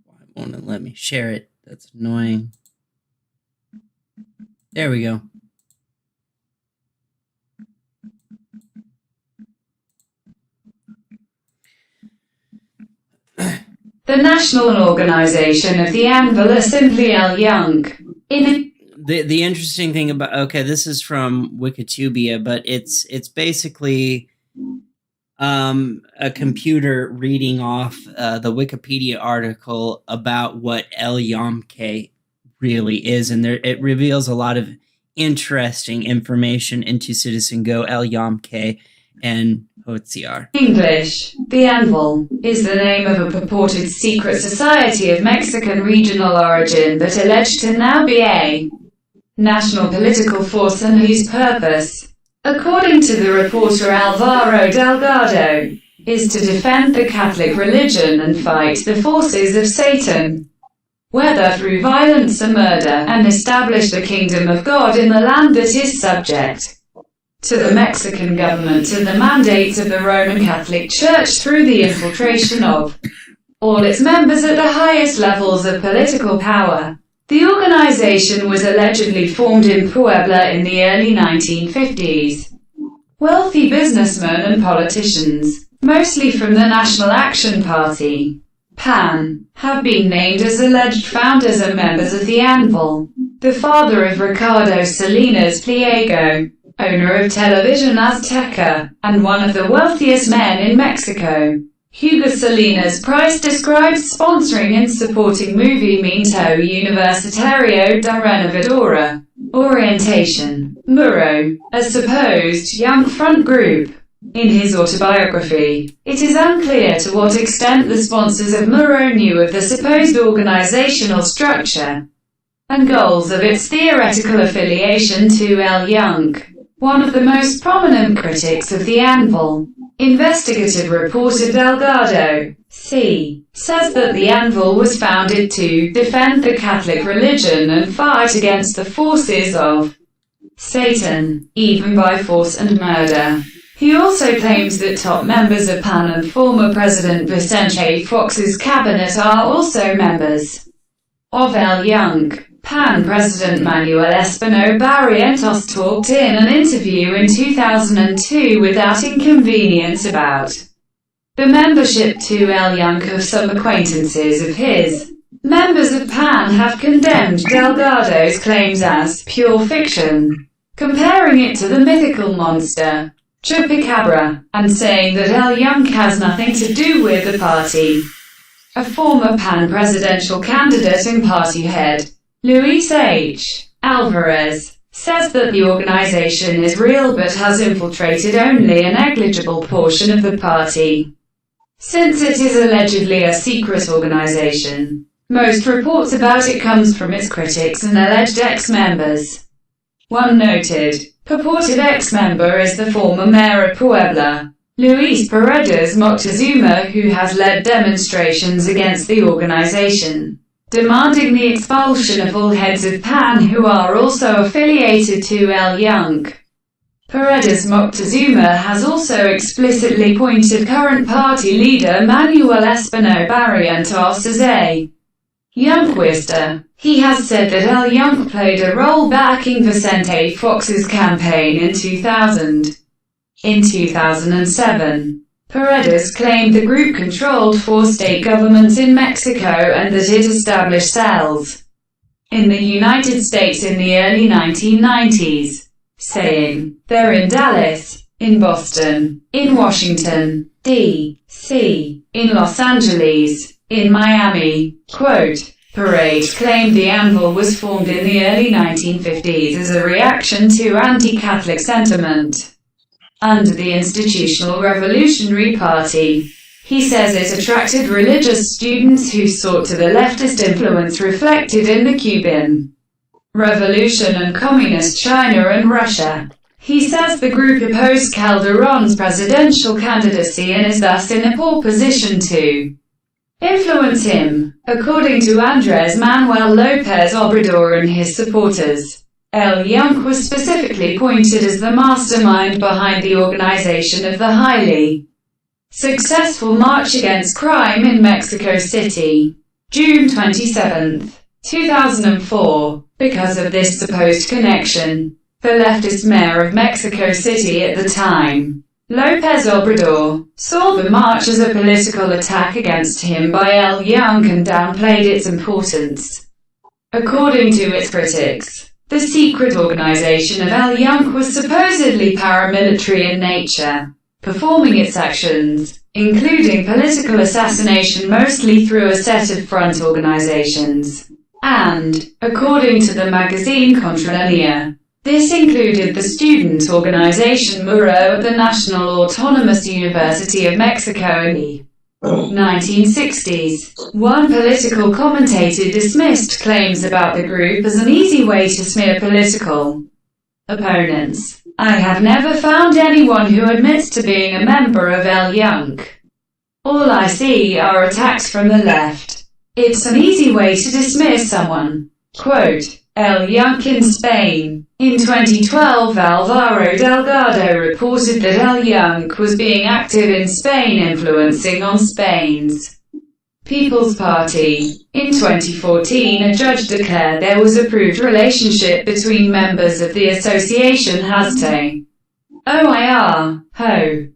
Why won't it let me share it? That's annoying. There we go. The national organization of the Anvil is simply Yunque. The interesting thing about, this is from Wikitubia, but it's basically a computer reading off the Wikipedia article about what Yunque really is, and it reveals a lot of interesting information into CitizenGo Yunque and HOCR. English. The Anvil is the name of a purported secret society of Mexican regional origin that alleged to now be a national political force and whose purpose, according to the reporter Alvaro Delgado, is to defend the Catholic religion and fight the forces of Satan, whether through violence or murder, and establish the kingdom of God in the land that is subject to the Mexican government and the mandates of the Roman Catholic Church through the infiltration of all its members at the highest levels of political power. The organization was allegedly formed in Puebla in the early 1950s. Wealthy businessmen and politicians, mostly from the National Action Party, PAN, have been named as alleged founders and members of the Anvil. The father of Ricardo Salinas Pliego, owner of Television Azteca, and one of the wealthiest men in Mexico, Hugo Salinas Price, describes sponsoring and supporting Movimiento Universitario de Renovadora Orientation, MURO, a supposed young front group. In his autobiography, it is unclear to what extent the sponsors of MURO knew of the supposed organizational structure and goals of its theoretical affiliation to Yunque, one of the most prominent critics of the Anvil. Investigative reporter Delgado, C., says that the Anvil was founded to defend the Catholic religion and fight against the forces of Satan, even by force and murder. He also claims that top members of PAN and former President Vicente Fox's cabinet are also members of Yunque. PAN President Manuel Espino Barrientos talked in an interview in 2002 without inconvenience about the membership to Yunque of some acquaintances of his. Members of PAN have condemned Delgado's claims as pure fiction, comparing it to the mythical monster Chupacabra, and saying that Yunque has nothing to do with the party. A former PAN presidential candidate and party head, Luis H. Alvarez, says that the organization is real but has infiltrated only a negligible portion of the party, since it is allegedly a secret organization. Most reports about it comes from its critics and alleged ex-members. One noted, purported ex-member is the former mayor of Puebla, Luis Paredes Moctezuma, who has led demonstrations against the organization, demanding the expulsion of all heads of PAN who are also affiliated to Yunque. Paredes Moctezuma has also explicitly pointed current party leader Manuel Espino Barrientos as a Yunquista. He has said that Yunque played a role backing Vicente Fox's campaign in 2000. In 2007, Paredes claimed the group controlled 4 state governments in Mexico and that it established cells in the United States in the early 1990s, saying, "They're in Dallas, in Boston, in Washington, D.C., in Los Angeles, in Miami." Quote, Paredes claimed the Anvil was formed in the early 1950s as a reaction to anti-Catholic sentiment under the Institutional Revolutionary Party. He says it attracted religious students who sought to the leftist influence reflected in the Cuban Revolution and Communist China and Russia. He says the group opposed Calderon's presidential candidacy and is thus in a poor position to influence him. According to Andres Manuel Lopez Obrador and his supporters, Yunque was specifically pointed as the mastermind behind the organization of the highly successful March Against Crime in Mexico City, June 27, 2004. Because of this supposed connection, the leftist mayor of Mexico City at the time, Lopez Obrador, saw the march as a political attack against him by Yunque and downplayed its importance. According to its critics, the secret organization of Yunque was supposedly paramilitary in nature, performing its actions, including political assassination, mostly through a set of front organizations. And, according to the magazine Contralinea, This included the student organization Muro at the National Autonomous University of Mexico in the 1960s. One political commentator dismissed claims about the group as an easy way to smear political opponents. I have never found anyone who admits to being a member of Yunque. All I see are attacks from the left. It's an easy way to dismiss someone. Quote, Yunque in Spain. In 2012, Alvaro Delgado reported that Yunque was being active in Spain, influencing on Spain's People's Party. In 2014, a judge declared there was a proved relationship between members of the association HazteOir, HO,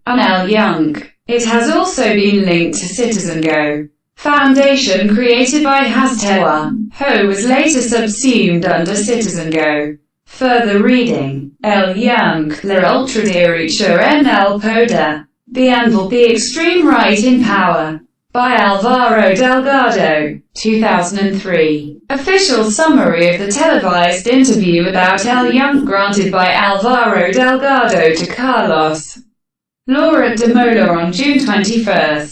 and Yunque. It has also been linked to CitizenGo Foundation created by HazteOir. HO was later subsumed under CitizenGo. Further reading. Yunque, la ultraderecha en el poder. The Anvil, the extreme right in power. By Alvaro Delgado, 2003. Official summary of the televised interview about Yunque granted by Alvaro Delgado to Carlos Laura de Mola on June 21,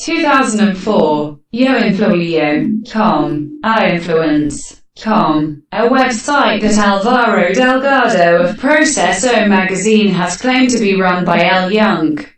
2004. Yoinfluyo.com, iInfluence.com, a website that Alvaro Delgado of Proceso magazine has claimed to be run by Yunque.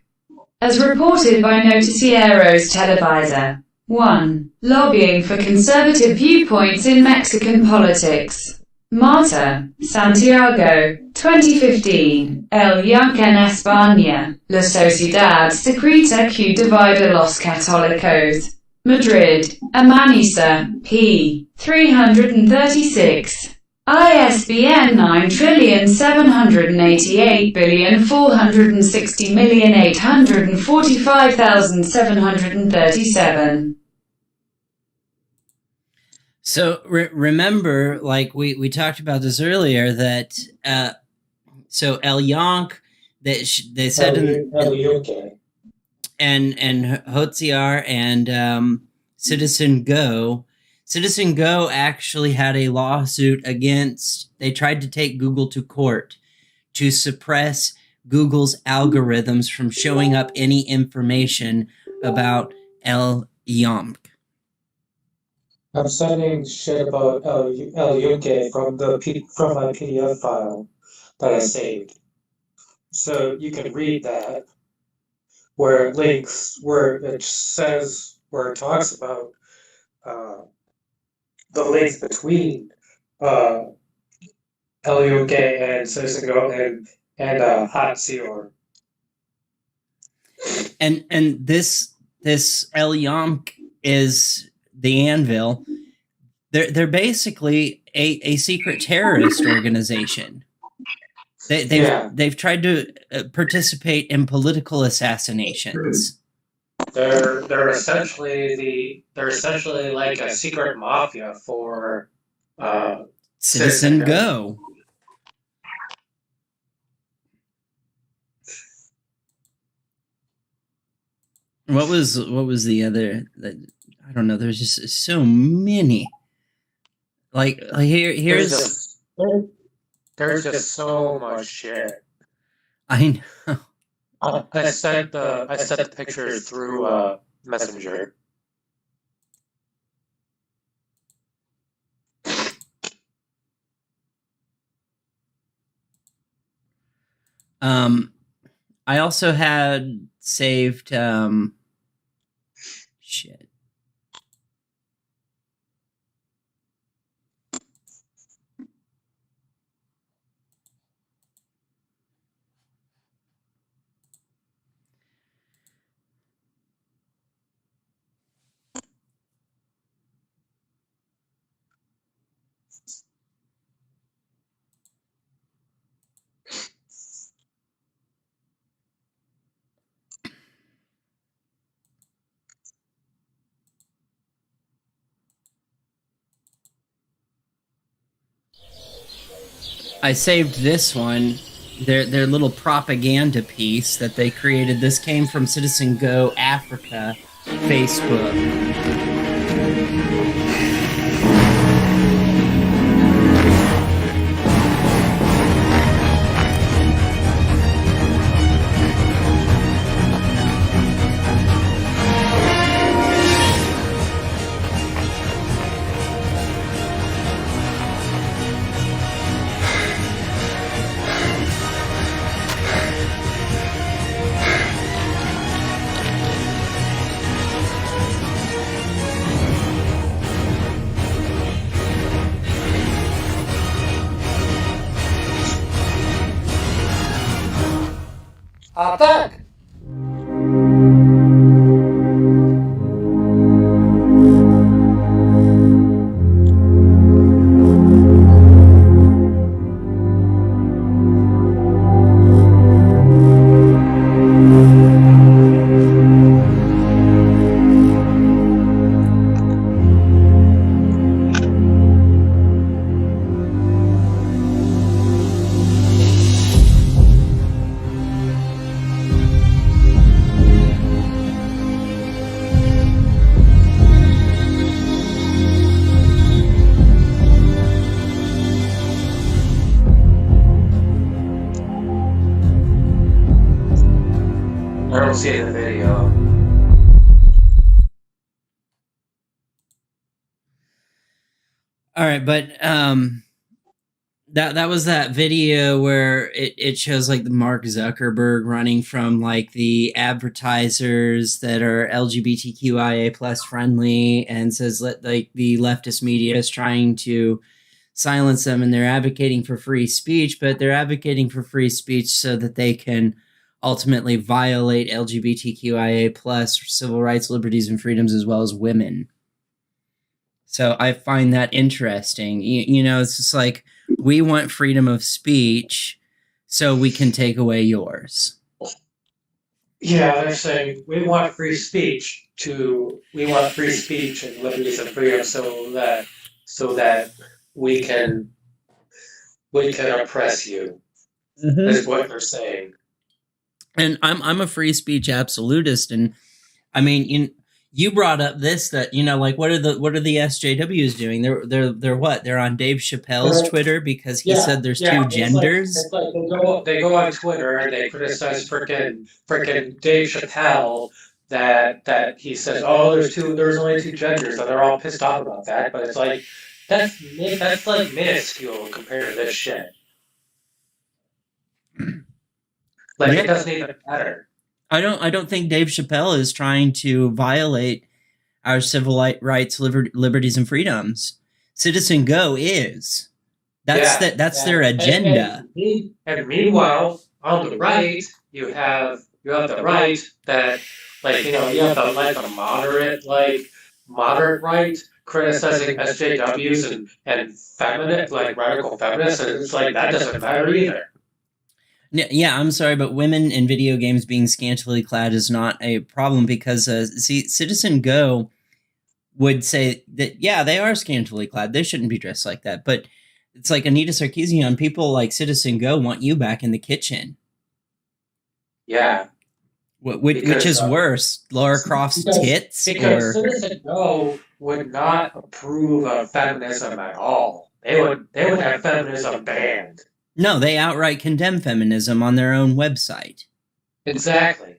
As reported by Noticieros Televisa. 1. Lobbying for conservative viewpoints in Mexican politics. Marta, Santiago, 2015. Yunque en España, la sociedad secreta que divide los católicos. Madrid, Amanisa, p. 336. ISBN 978,460,845,737. So remember, like we talked about this earlier, that so Yunque, that they said Yunque. and HOCR and CitizenGo. CitizenGo actually had a lawsuit against, they tried to take Google to court to suppress Google's algorithms from showing up any information about Yunque. I'm sending shit about Yunque from my PDF file that I saved. So you can read that, where it links, where it says, where it talks about the links between Yunque and CitizenGo and HazteOir. And this Yunque is the Anvil. They're basically a secret terrorist organization. They've tried to participate in political assassinations. They're essentially like a secret mafia for CitizenGo. What was the other? I don't know. There's just so many. Like here's. There's just so much shit. I know. I sent the pictures through Messenger. I also had saved shit. I saved this one, their little propaganda piece that they created. This came from CitizenGo Africa Facebook. Attack! I don't see the video. All right, but that was that video where it shows like the Mark Zuckerberg running from like the advertisers that are LGBTQIA plus friendly and says like the leftist media is trying to silence them and they're advocating for free speech, but they're advocating for free speech so that they can ultimately violate LGBTQIA plus civil rights, liberties, and freedoms as well as women. So I find that interesting. You know, it's just like, we want freedom of speech so we can take away yours. Yeah, they're saying we want free speech and liberties and freedom so that we can oppress you. Mm-hmm. Is what they're saying. And I'm a free speech absolutist, and I mean, you brought up this, that, you know, like what are the SJWs doing? They're what? They're on Dave Chappelle's Twitter because he said there's two genders. It's like they go on Twitter and they criticize frickin' Dave Chappelle that he says, oh, there's only two genders, and they're all pissed off about that. But it's like that's like minuscule compared to this shit. Like, it doesn't even matter. I don't think Dave Chappelle is trying to violate our civil rights, liberties, and freedoms. CitizenGo is. That's their agenda. And meanwhile, on the right, you have the right that, like, you know, you have the moderate right criticizing SJWs and feminist, like radical feminists, and it's like that doesn't matter either. Yeah, I'm sorry, but women in video games being scantily clad is not a problem because, CitizenGo would say that, yeah, they are scantily clad. They shouldn't be dressed like that. But it's like Anita Sarkeesian, people like CitizenGo want you back in the kitchen. Yeah. Which is worse, Lara Croft's tits? Because CitizenGo would not approve of feminism at all. They would have feminism banned. No, they outright condemn feminism on their own website. Exactly.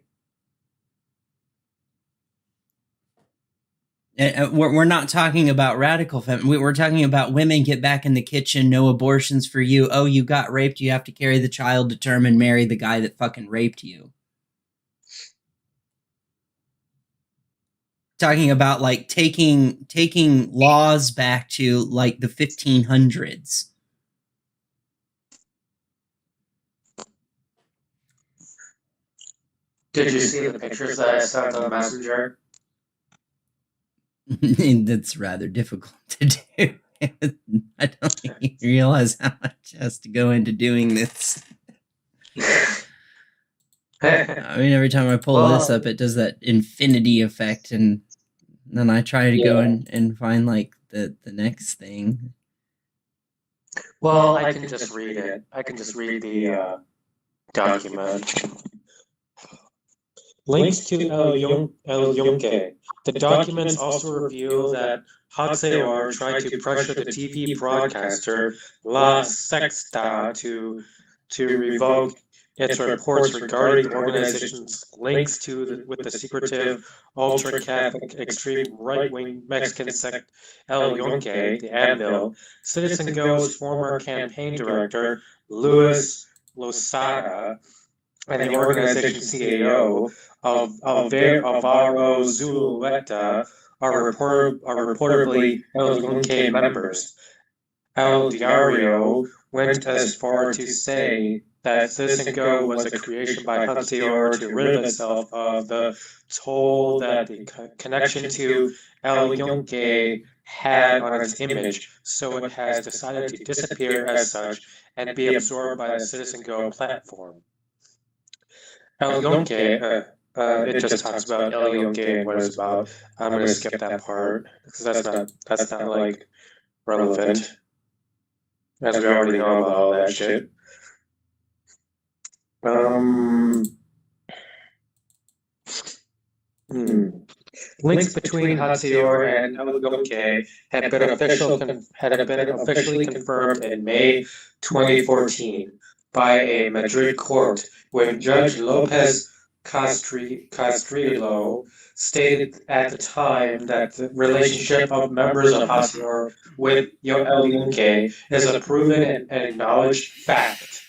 We're not talking about radical feminism. We're talking about women get back in the kitchen, no abortions for you. Oh, you got raped, you have to carry the child to term and marry the guy that fucking raped you. Talking about like taking laws back to like the 1500s. Did you see the pictures that I sent on Messenger? That's rather difficult to do. I don't think you realize how much has to go into doing this. I mean, every time I pull this up, it does that infinity effect, and then I try to go and find like the next thing. Well, I can just read it. I can just read the document. Links to Yunque. The documents also reveal that HOCR tried to pressure the TV broadcaster La Sexta to revoke its reports regarding the organization's links with the secretive, ultra-Catholic, extreme right-wing Mexican sect El Yunque, the Anvil. CitizenGo's former campaign director, Luis Losada, and the organization's CEO, Alvaro Zulueta, are reportedly El Yunque members. El Diario went as far to say that CitizenGo was a creation by HOCR to rid itself of the toll that the connection to Yunque had on its image, so it has decided to disappear as such and be absorbed by the CitizenGo platform. Yunque, it just talks about Yunque and what it's about. I'm going to skip that part because that's not like relevant, as we already know about all that shit. Links between HOCR and Yunque had been officially confirmed in May 2014 by a Madrid court when Judge Lopez Castrillo stated at the time that the relationship of members of HOCR with Yunque is a proven and acknowledged fact.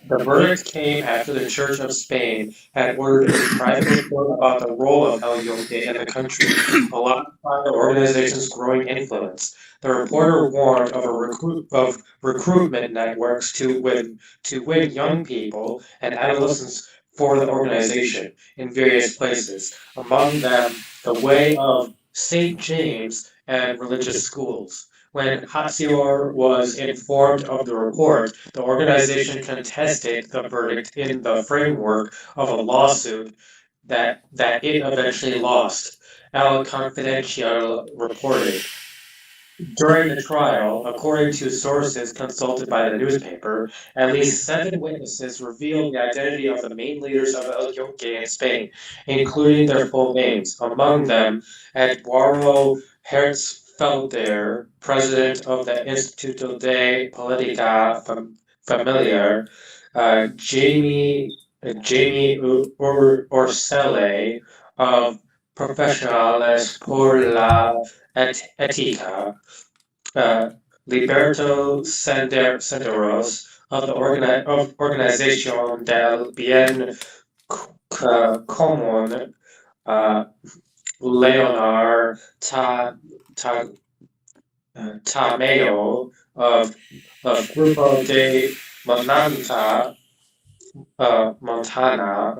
The verdict came after the Church of Spain had ordered a private report about the role of Yunque in the country, alongside the organization's growing influence. The reporter warned of recruitment networks to win young people and adolescents for the organization in various places, among them the Way of St. James and religious schools. When HOCR was informed of the report, the organization contested the verdict in the framework of a lawsuit that it eventually lost, El Confidencial reported. During the trial, according to sources consulted by the newspaper, at least 7 witnesses revealed the identity of the main leaders of Yunque in Spain, including their full names. Among them, Eduardo Herzfelder, president of the Instituto de Política Familiar, Jamie Orcele of Profesionales por la Ética, Liberto Senderos of the Organización del Bien Común, Leonard Tameo of Grupo de Montana,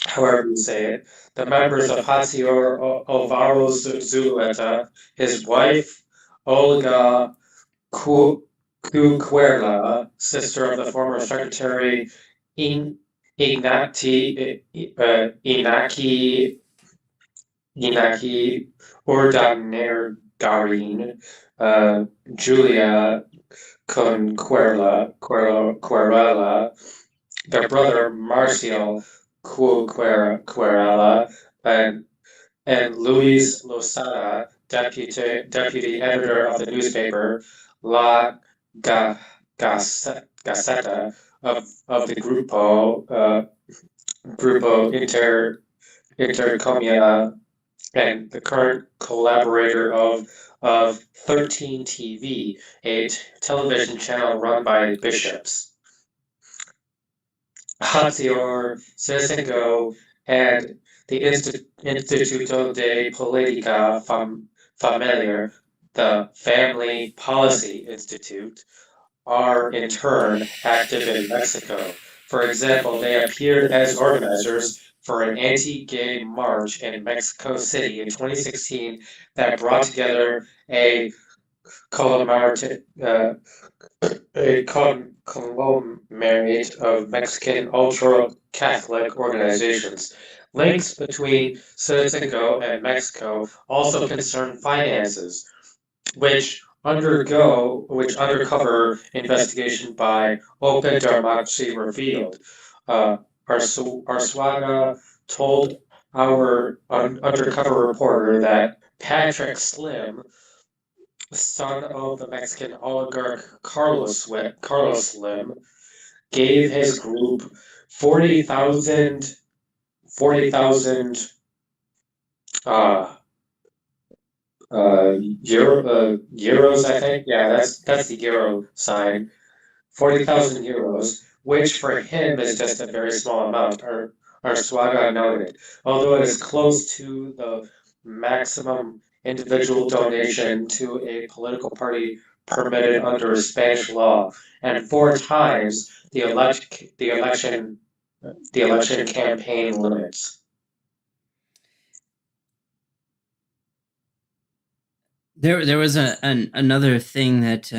however you say it, the members of HOCR, Alvaro Zuleta, his wife, Olga Cucuerla, sister of the former secretary Inaki Urdangarin, Julia Conquerela, their brother Marcial Cuerela, and Luis Losada, deputy editor of the newspaper La Gaceta of the Grupo Intercomia, and the current collaborator of 13 TV, a television channel run by bishops. HOCR, CitizenGo, and the Instituto de Política Familiar, the Family Policy Institute, are in turn active in Mexico. For example, they appeared as organizers for an anti-gay march in Mexico City in 2016 that brought together a conglomerate of Mexican ultra-Catholic organizations. Links between CitizenGo and Mexico also concern finances, which undercover investigation by Open Democracy revealed. Arzuaga told our undercover reporter that Patrick Slim, son of the Mexican oligarch Carlos Slim, gave his group 40,000 euros, I think. Yeah, that's the euro sign. 40,000 euros, which for him is just a very small amount, Arzuaga noted. Although it is close to the maximum individual donation to a political party permitted under Spanish law, and 4 times the election campaign limits. There was another thing that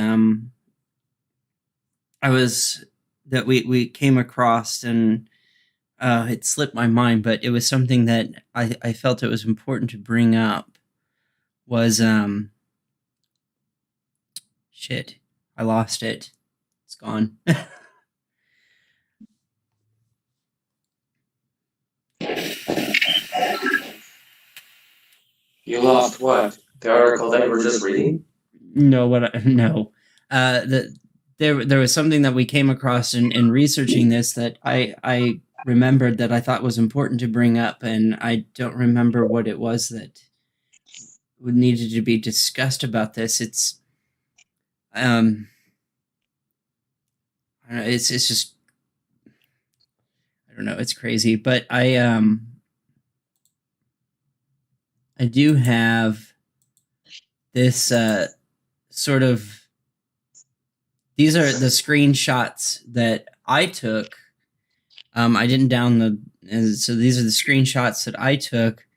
we came across, and it slipped my mind, but it was something that I felt it was important to bring up. Was shit, I lost it. It's gone. You lost what? The article that you were just reading? No, there was something that we came across in researching this that I remembered that I thought was important to bring up, and I don't remember what it was that needed to be discussed about this. It's I don't know, it's just, I don't know, it's crazy, but I do have this sort of, these are the screenshots that I took. I didn't download, so these are the screenshots that I took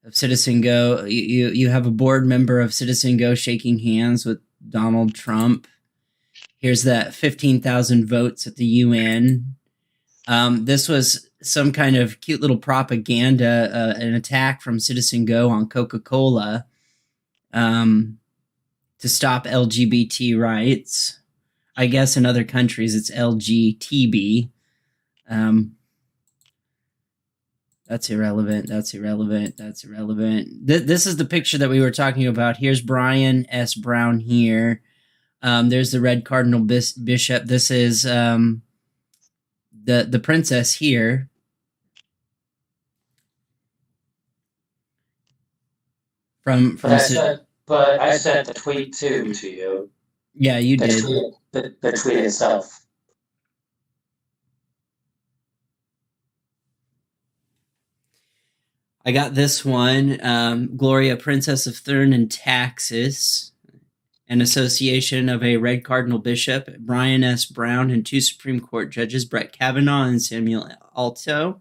of CitizenGo. You have a board member of CitizenGo shaking hands with Donald Trump. Here's that 15,000 votes at the UN. This was some kind of cute little propaganda, an attack from CitizenGo on Coca-Cola to stop LGBT rights. I guess in other countries it's LGTB. That's irrelevant. This is the picture that we were talking about. Here's Brian S. Brown here. There's the red cardinal bishop. This is the princess here. But I sent the tweet to you. Yeah, you did. The tweet itself. I got this one. Gloria, Princess of Thurn and Taxis, an association of a red cardinal bishop, Brian S. Brown, and 2 Supreme Court judges, Brett Kavanaugh and Samuel Alito.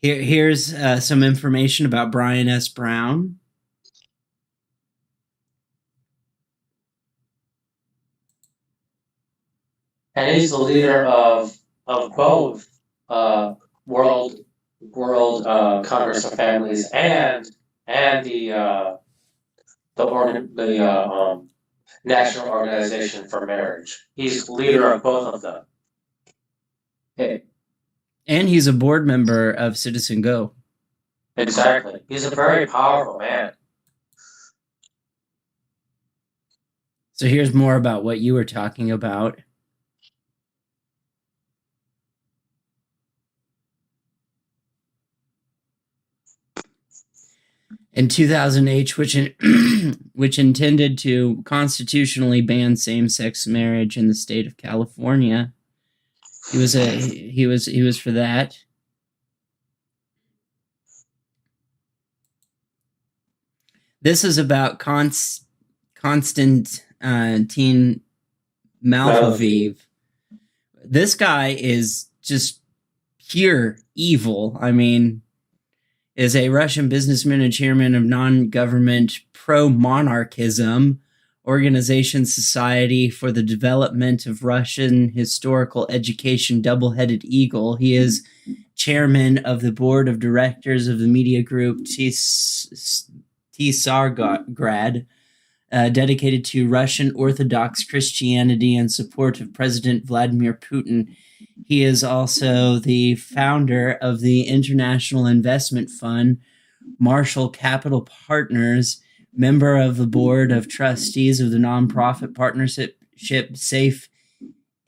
Here's some information about Brian S. Brown. And he's the leader of both World Congress of Families and the National Organization for Marriage. He's leader of both of them. Hey. And he's a board member of CitizenGo. Exactly. He's a very powerful man. So here's more about what you were talking about. In 2008, which intended to constitutionally ban same-sex marriage in the state of California. He was for that. This is about Constantine Malfaviv. This guy is just pure evil. I mean, is a Russian businessman and chairman of non-government pro-monarchism organization Society for the Development of Russian Historical Education Double-Headed Eagle. He is chairman of the board of directors of the media group Tsargrad, dedicated to Russian Orthodox Christianity and support of President Vladimir Putin. He is also the founder of the international investment fund Marshall Capital Partners, member of the board of trustees of the nonprofit partnership Safe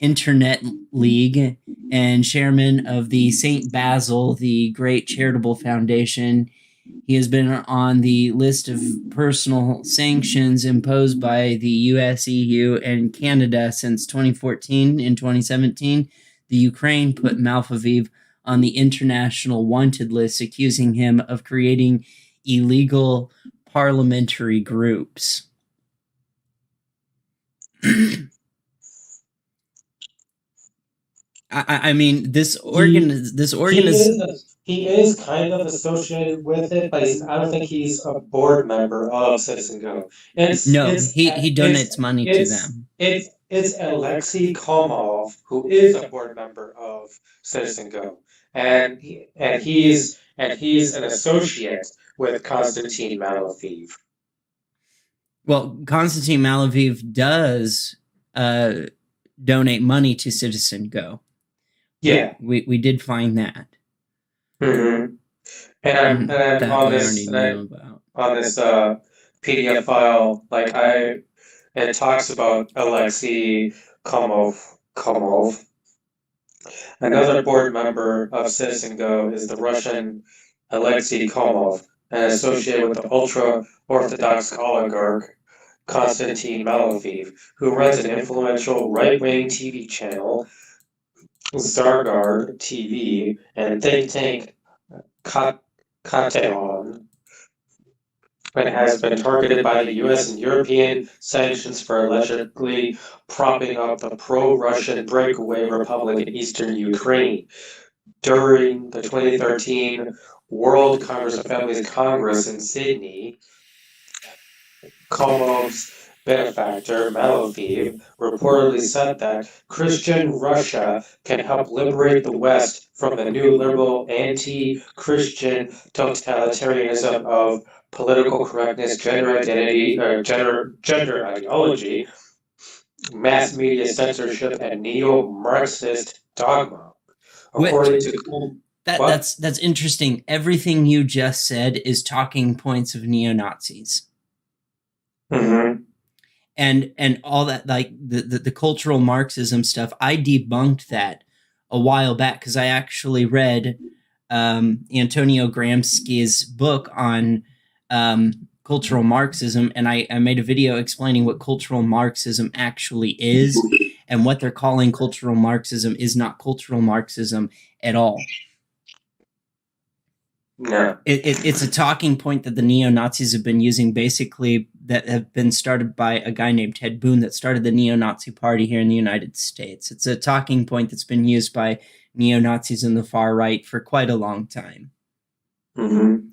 Internet League, and chairman of the St. Basil, the Great Charitable Foundation. He has been on the list of personal sanctions imposed by the US, EU, and Canada since 2014. In 2017, the Ukraine put Malfaviv on the international wanted list, accusing him of creating illegal parliamentary groups. I mean, this He is kind of associated with it, but I don't think he's a board member of CitizenGo. No, he donates money to them. It's Alexei Komov, who is a board member of CitizenGo, and he's an associate with Constantine Malafiev. Well, Constantine Malafiev does donate money to CitizenGo. Yeah, we did find that. Mm-hmm. And I'm on this PDF file, like it talks about Alexei Komov. Another board member of CitizenGo is the Russian Alexei Komov, and associated with the ultra-Orthodox oligarch Constantine Malafiev, who runs an influential right-wing TV channel, Zargard TV, and think tank Cardenal, and has been targeted by the US and European sanctions for allegedly propping up the pro-Russian breakaway republic in eastern Ukraine. During the 2013 World Congress of Families Congress in Sydney, Komov's benefactor, Malafiev, reportedly said that Christian Russia can help liberate the West from the new liberal anti-Christian totalitarianism of political correctness, gender identity, gender ideology, mass media censorship, and neo-Marxist dogma. According to that's interesting. Everything you just said is talking points of neo-Nazis. Mm-hmm. And all that, like the cultural Marxism stuff, I debunked that a while back because I actually read Antonio Gramsci's book on cultural Marxism, and I made a video explaining what cultural Marxism actually is, and what they're calling cultural Marxism is not cultural Marxism at all. No. It's a talking point that the neo-Nazis have been using, basically, that have been started by a guy named Ted Boone that started the neo-Nazi party here in the United States. It's a talking point that's been used by neo-Nazis in the far right for quite a long time. Mm-hmm.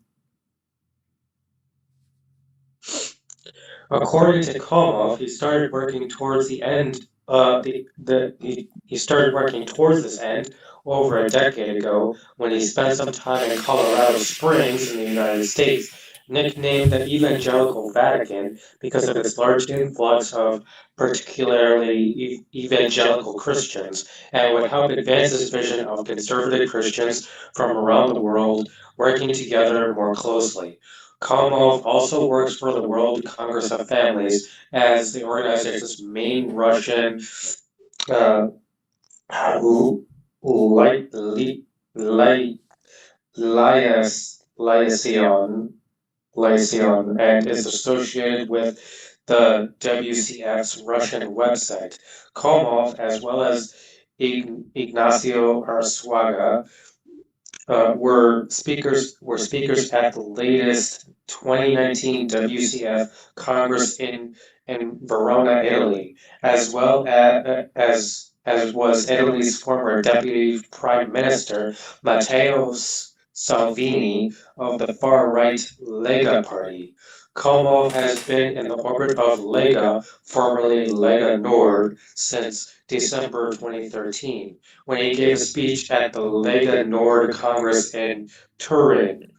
According to Komov, he started working towards the end. He started working towards this end over a decade ago when he spent some time in Colorado Springs in the United States, nicknamed the Evangelical Vatican because of its large influx of particularly evangelical Christians, and would help advance his vision of conservative Christians from around the world working together more closely. Komov also works for the World Congress of Families as the organization's main Russian liaison, and is associated with the WCF's Russian website. Komov, as well as Ignacio Arzuaga, were speakers at the latest 2019 WCF Congress in Verona, Italy, as well as was Italy's former Deputy Prime Minister Matteo Salvini of the far-right Lega Party. Komov has been in the orbit of Lega, formerly Lega Nord, since December 2013, when he gave a speech at the Lega Nord Congress in Turin,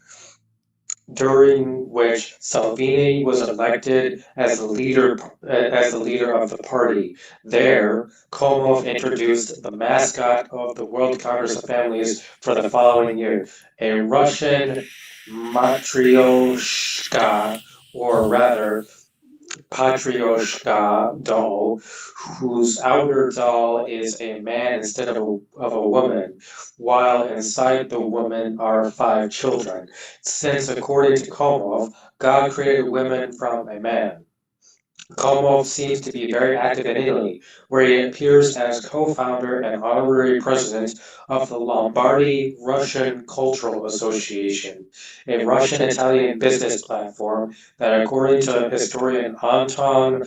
during which Salvini was elected as the leader of the party. There, Komov introduced the mascot of the World Congress of Families for the following year, a Russian matryoshka, or rather, Patriotism doll, whose outer doll is a man instead of a woman, while inside the woman are 5 children, since according to Komov, God created women from a man. Komov seems to be very active in Italy, where he appears as co-founder and honorary president of the Lombardy Russian Cultural Association, a Russian-Italian business platform that, according to historian Anton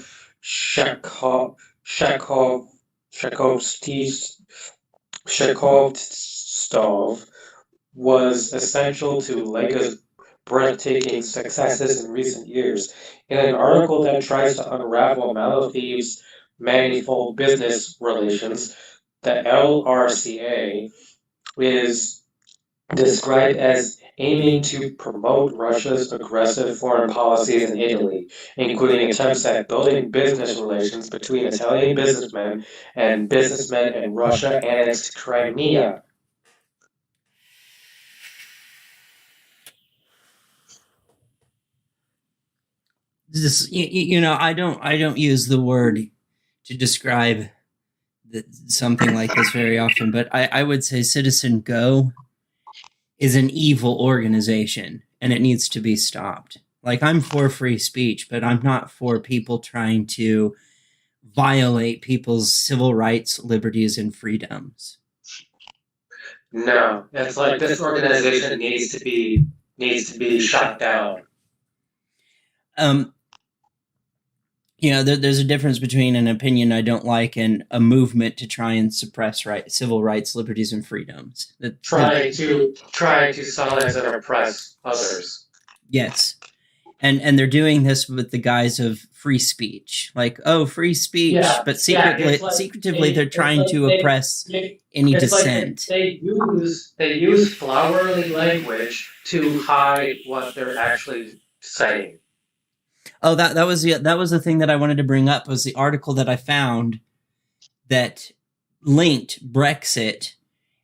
Shekov, Shekovstov was essential to Lega's breathtaking successes in recent years. In an article that tries to unravel Malathiev's manifold business relations, the LRCA is described as aiming to promote Russia's aggressive foreign policies in Italy, including attempts at building business relations between Italian businessmen in Russia annexed Crimea. This, I don't use the word to describe something like this very often, but I would say CitizenGo is an evil organization and it needs to be stopped. Like, I'm for free speech, but I'm not for people trying to violate people's civil rights, liberties, and freedoms. No, it's like this organization needs to be shut down. There's a difference between an opinion I don't like and a movement to try and suppress civil rights, liberties, and freedoms. Trying to silence and oppress others. Yes. And they're doing this with the guise of free speech. Like, oh, free speech, but secretively they're trying to oppress any dissent. Like they use flowery language to hide what they're actually saying. Oh, that was the thing that I wanted to bring up, was the article that I found that linked Brexit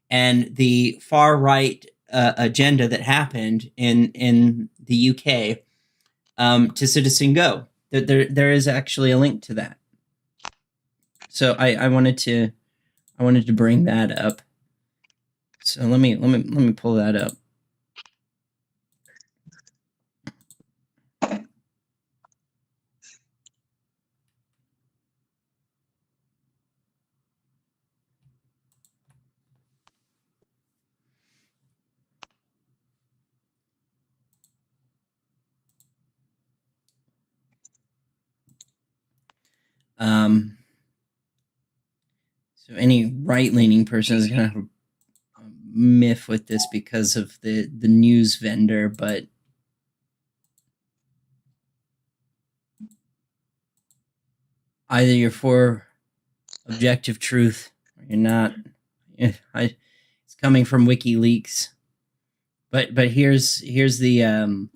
and the far right agenda that happened in the UK to CitizenGo. There is actually a link to that. So I wanted to bring that up. So let me pull that up. So any right-leaning person is going to have a miff with this because of the news vendor, but either you're for objective truth or you're not. It's coming from WikiLeaks, but here's the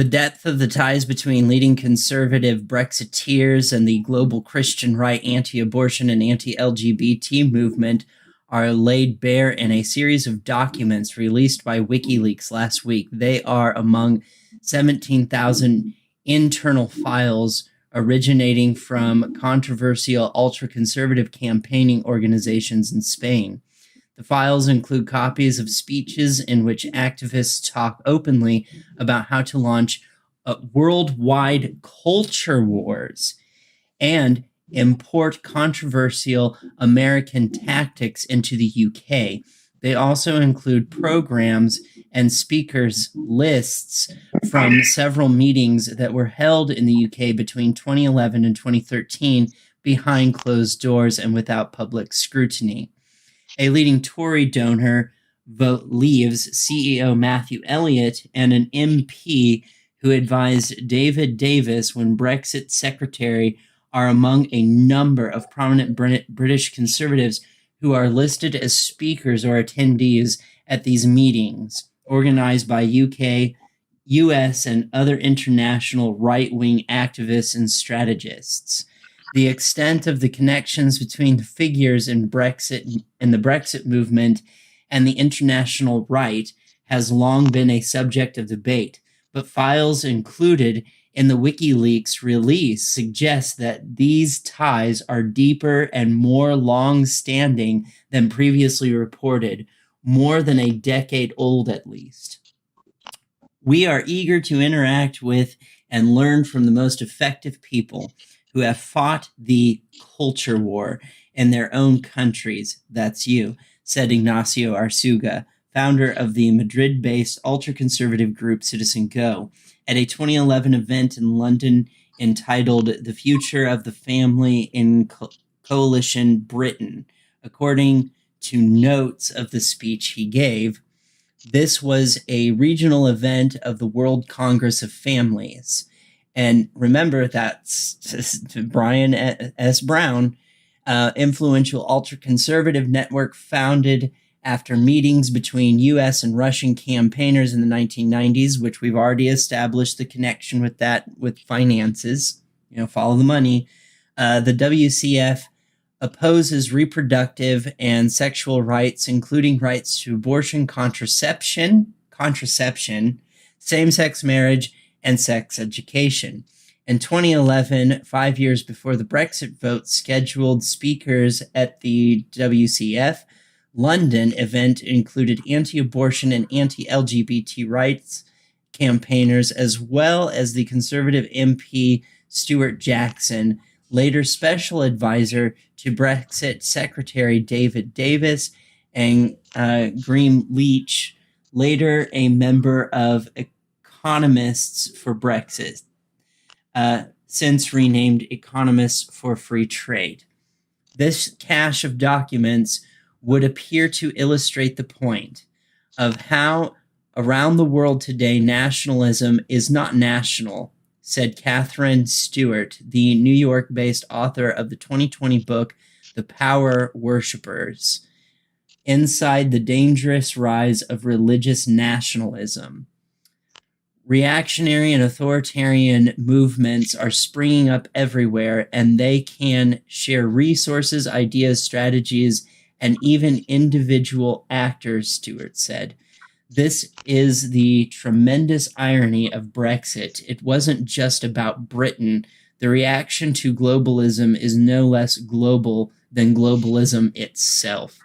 depth of the ties between leading conservative Brexiteers and the global Christian right anti-abortion and anti-LGBT movement are laid bare in a series of documents released by WikiLeaks last week. They are among 17,000 internal files originating from controversial ultra-conservative campaigning organizations in Spain. The files include copies of speeches in which activists talk openly about how to launch worldwide culture wars and import controversial American tactics into the UK. They also include programs and speakers lists from several meetings that were held in the UK between 2011 and 2013 behind closed doors and without public scrutiny. A leading Tory donor believes CEO Matthew Elliott and an MP who advised David Davis when Brexit secretary are among a number of prominent British conservatives who are listed as speakers or attendees at these meetings organized by UK, US, and other international right-wing activists and strategists. The extent of the connections between the figures in Brexit and the Brexit movement and the international right has long been a subject of debate, but files included in the WikiLeaks release suggest that these ties are deeper and more long-standing than previously reported, more than a decade old at least. We are eager to interact with and learn from the most effective people who have fought the culture war in their own countries. That's you, said Ignacio Arzuga, founder of the Madrid-based ultra-conservative group CitizenGo, at a 2011 event in London entitled "The Future of the Family in Coalition Britain," according to notes of the speech he gave. This was a regional event of the World Congress of Families. And remember, that's Brian S. Brown, influential ultra-conservative network founded after meetings between U.S. and Russian campaigners in the 1990s, which we've already established the connection with that, with finances, follow the money. The WCF opposes reproductive and sexual rights, including rights to abortion, contraception, same-sex marriage, and sex education. In 2011, 5 years before the Brexit vote, scheduled speakers at the WCF London event included anti-abortion and anti-LGBT rights campaigners, as well as the Conservative MP Stuart Jackson, later special advisor to Brexit Secretary David Davis, and Graham Leach, later a member of Economists for Brexit, since renamed Economists for Free Trade. This cache of documents would appear to illustrate the point of how around the world today nationalism is not national, said Catherine Stewart, the New York-based author of the 2020 book, The Power Worshippers, Inside the Dangerous Rise of Religious Nationalism. Reactionary and authoritarian movements are springing up everywhere, and they can share resources, ideas, strategies, and even individual actors, Stewart said. This is the tremendous irony of Brexit. It wasn't just about Britain. The reaction to globalism is no less global than globalism itself.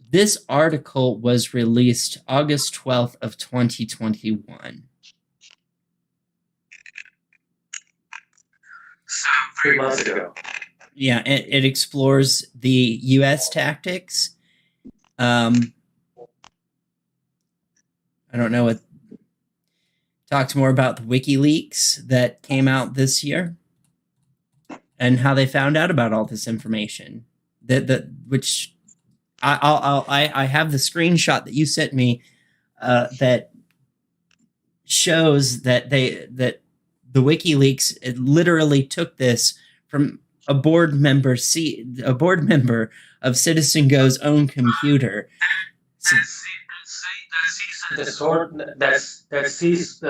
This article was released August 12th of 2021. So 3 months ago. Yeah, it explores the U.S. tactics. I don't know what. Talks more about the WikiLeaks that came out this year, and how they found out about all this information. Which I have the screenshot that you sent me that shows that the WikiLeaks literally took this from a board member of CitizenGo's own computer. That cease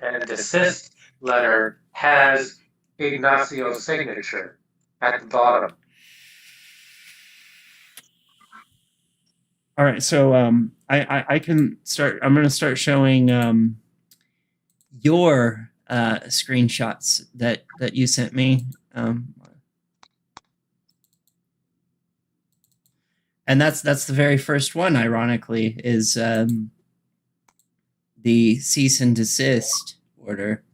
and desist letter has Ignacio's signature at the bottom. All right, so I can start. I'm going to start showing your screenshots that you sent me. And that's the very first one, ironically, is the cease and desist order.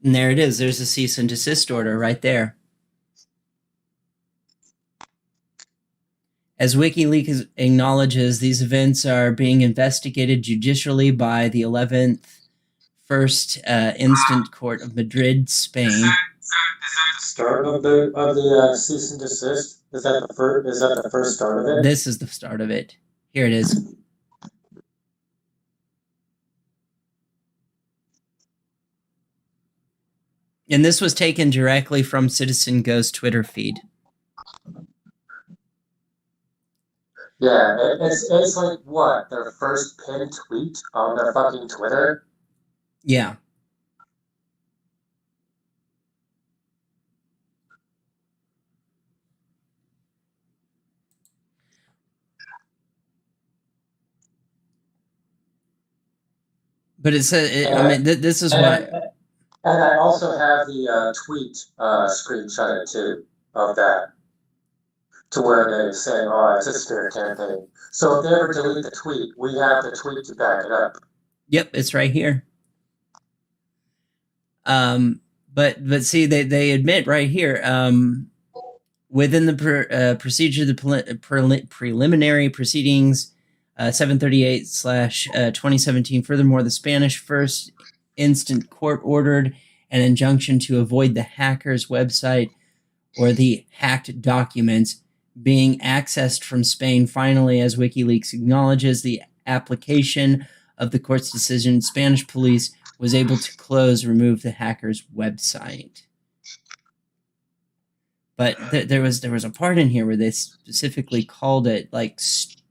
And there it is. There's a cease and desist order right there. As WikiLeaks acknowledges, these events are being investigated judicially by the 11th First Instant Court of Madrid, Spain. Is that the start of the cease and desist? Is that the first start of it? This is the start of it. Here it is. And this was taken directly from CitizenGo's Twitter feed. Yeah, it's like what? Their first pinned tweet on their fucking Twitter? Yeah. But it says, I mean, this is what. And I also have the tweet screenshotted too of that, to where they're saying, "Oh, it's a smear campaign." So if they ever delete the tweet, we have the tweet to back it up. Yep, it's right here. But see, they admit right here. within the procedure, the preliminary proceedings, 738/2017. Furthermore, the Spanish First Instant Court ordered an injunction to avoid the hacker's website or the hacked documents being accessed from Spain. Finally, as WikiLeaks acknowledges the application of the court's decision, Spanish police was able to remove the hacker's website. But there was a part in here where they specifically called it last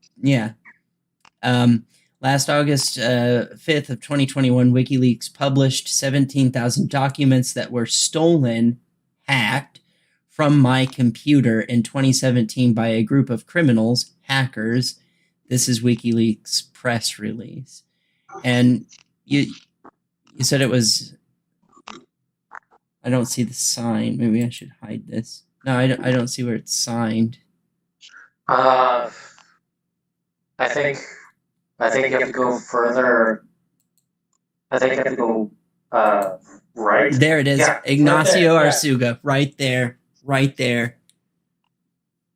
August 5th of 2021, WikiLeaks published 17,000 documents that were stolen, hacked from my computer in 2017 by a group of criminals, hackers. This is WikiLeaks press release. And you said it was, I don't see the sign. Maybe I should hide this. No, I don't see where it's signed. I think you have to go further. I think you have to go right. There it is. Yeah, Ignacio right Arsuga. Right there. Right there.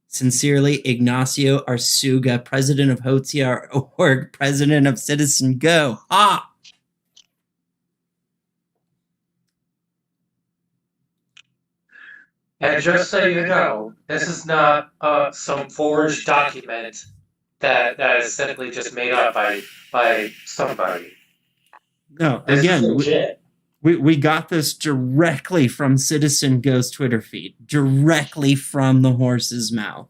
Sincerely, Ignacio Arsuga, president of HOCR, president of CitizenGo. Ah! And just so you know, this is not some forged document that is simply just made up by somebody. No, This again, is legit. we got this directly from CitizenGo's Twitter feed, directly from the horse's mouth.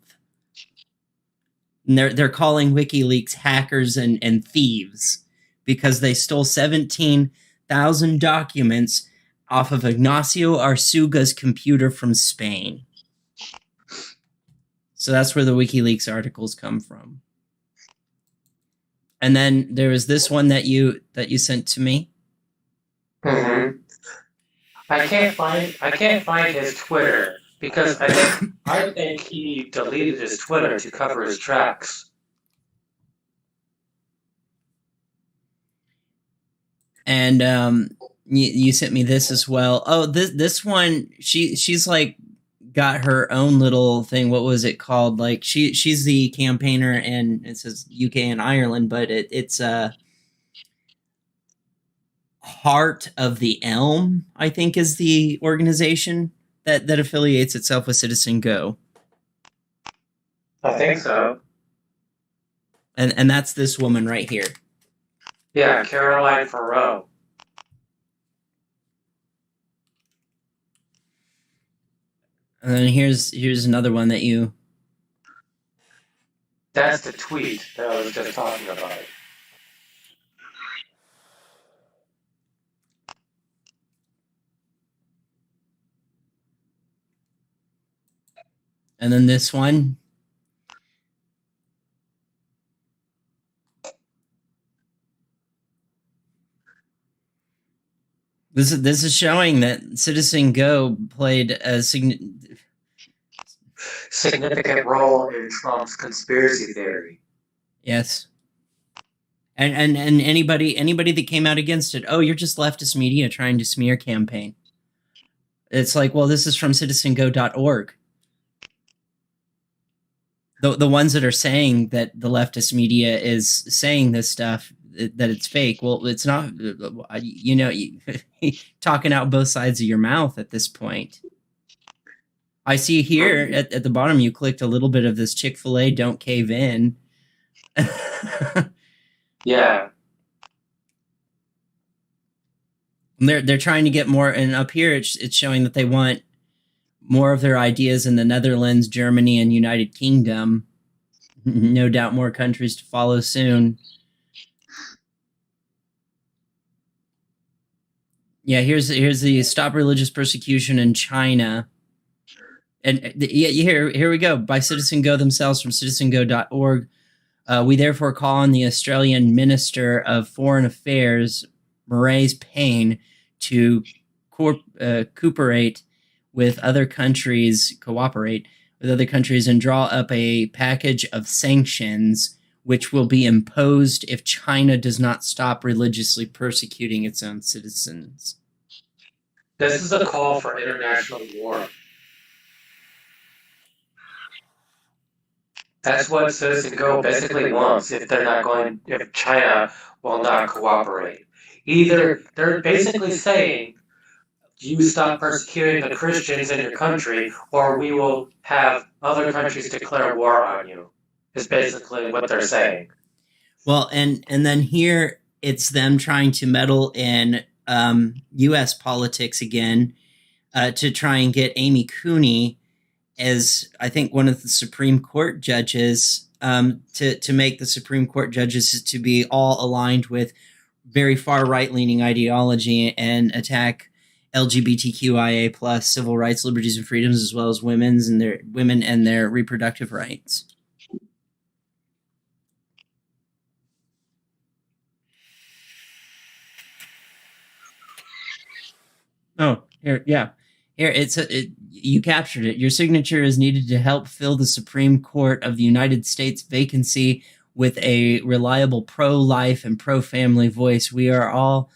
And they're calling WikiLeaks hackers and thieves because they stole 17,000 documents off of Ignacio Arsuga's computer from Spain. So that's where the WikiLeaks articles come from. And then there was this one that you sent to me. Mm-hmm. I can't find his Twitter because I think he deleted his Twitter to cover his tracks. And you sent me this as well. Oh, this one, she's like got her own little thing. What was it called? Like she's the campaigner, and it says UK and Ireland, but it's Heart of the Elm, I think, is the organization that affiliates itself with CitizenGo. I think so. And that's this woman right here. Yeah, Caroline Farrow. And then here's another one that you... That's the tweet that I was just talking about. And then this one. This is showing that CitizenGo played a significant role in Trump's conspiracy theory. Yes. And anybody that came out against it, oh, you're just leftist media trying to smear campaign. It's like, well, this is from CitizenGo.org. The ones that are saying that the leftist media is saying this stuff, that it's fake. Well, it's not, talking out both sides of your mouth at this point. I see here at the bottom, you clicked a little bit of this Chick-fil-A Don't Cave In. Yeah. They're trying to get more, and up here it's showing that they want more of their ideas in the Netherlands, Germany, and United Kingdom. No doubt more countries to follow soon. Yeah, here's the Stop Religious Persecution in China. And here we go, by CitizenGo themselves from CitizenGo.org. We therefore call on the Australian Minister of Foreign Affairs, Marais Payne, to cooperate with other countries and draw up a package of sanctions which will be imposed if China does not stop religiously persecuting its own citizens. This is a call for international war. That's what CitizenGo basically wants if China will not cooperate. Either they're basically saying, you stop persecuting the Christians in your country, or we will have other countries declare war on you, is basically what they're saying. Well, and then here it's them trying to meddle in U.S. politics again to try and get Amy Coney as, I think, one of the Supreme Court judges, to make the Supreme Court judges to be all aligned with very far right-leaning ideology and attack LGBTQIA plus civil rights, liberties, and freedoms, as well as women and their reproductive rights. Oh, here, yeah. Here, you captured it. Your signature is needed to help fill the Supreme Court of the United States vacancy with a reliable pro-life and pro-family voice. We are all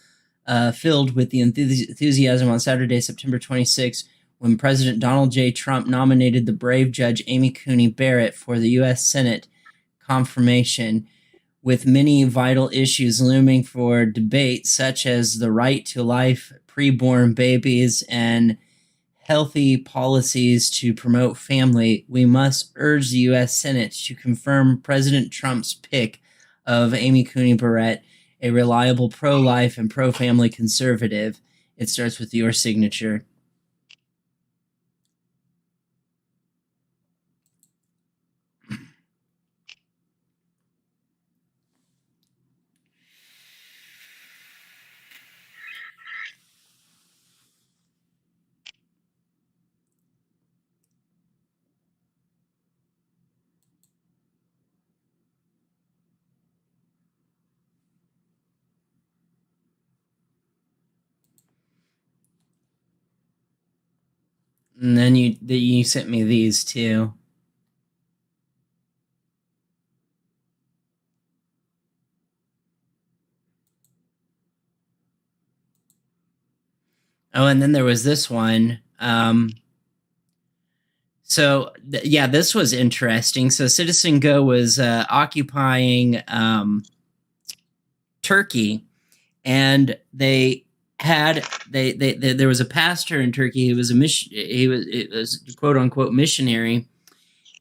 filled with the enthusiasm on Saturday, September 26, when President Donald J. Trump nominated the brave Judge Amy Coney Barrett for the U.S. Senate confirmation, with many vital issues looming for debate, such as the right to life, preborn babies, and healthy policies to promote family. We must urge the U.S. Senate to confirm President Trump's pick of Amy Coney Barrett, a reliable pro-life and pro-family conservative. It starts with your signature. And then you sent me these too. Oh, and then there was this one. This was interesting. So CitizenGo was occupying Turkey, and there was a pastor in Turkey who was it was quote unquote missionary,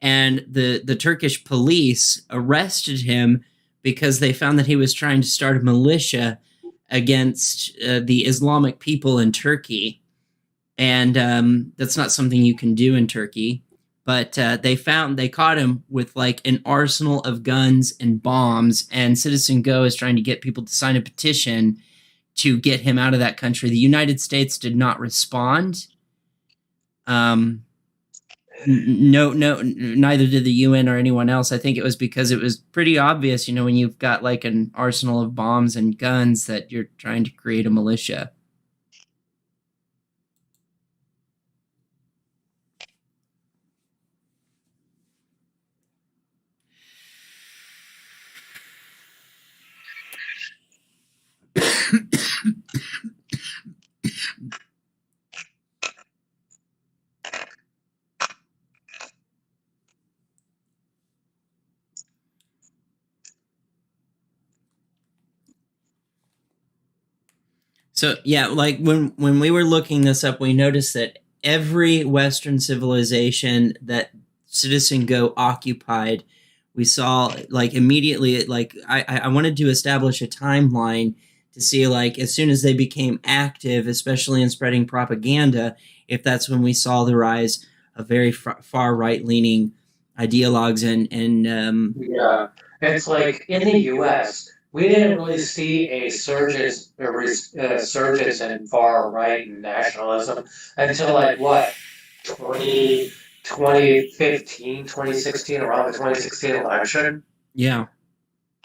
and the Turkish police arrested him because they found that he was trying to start a militia against the Islamic people in Turkey. And that's not something you can do in Turkey. But they caught him with like an arsenal of guns and bombs, and CitizenGo is trying to get people to sign a petition to get him out of that country. The United States did not respond. Neither did the UN or anyone else. I think it was because it was pretty obvious, when you've got like an arsenal of bombs and guns, that you're trying to create a militia. So yeah, like when we were looking this up, we noticed that every Western civilization that CitizenGo occupied, we saw like immediately, like I wanted to establish a timeline to see like as soon as they became active, especially in spreading propaganda, if that's when we saw the rise of very far right-leaning ideologues and yeah, it's like in the U.S. we didn't really see a resurgence in far right nationalism until like what 2015, 2016, around the 2016 election. Yeah.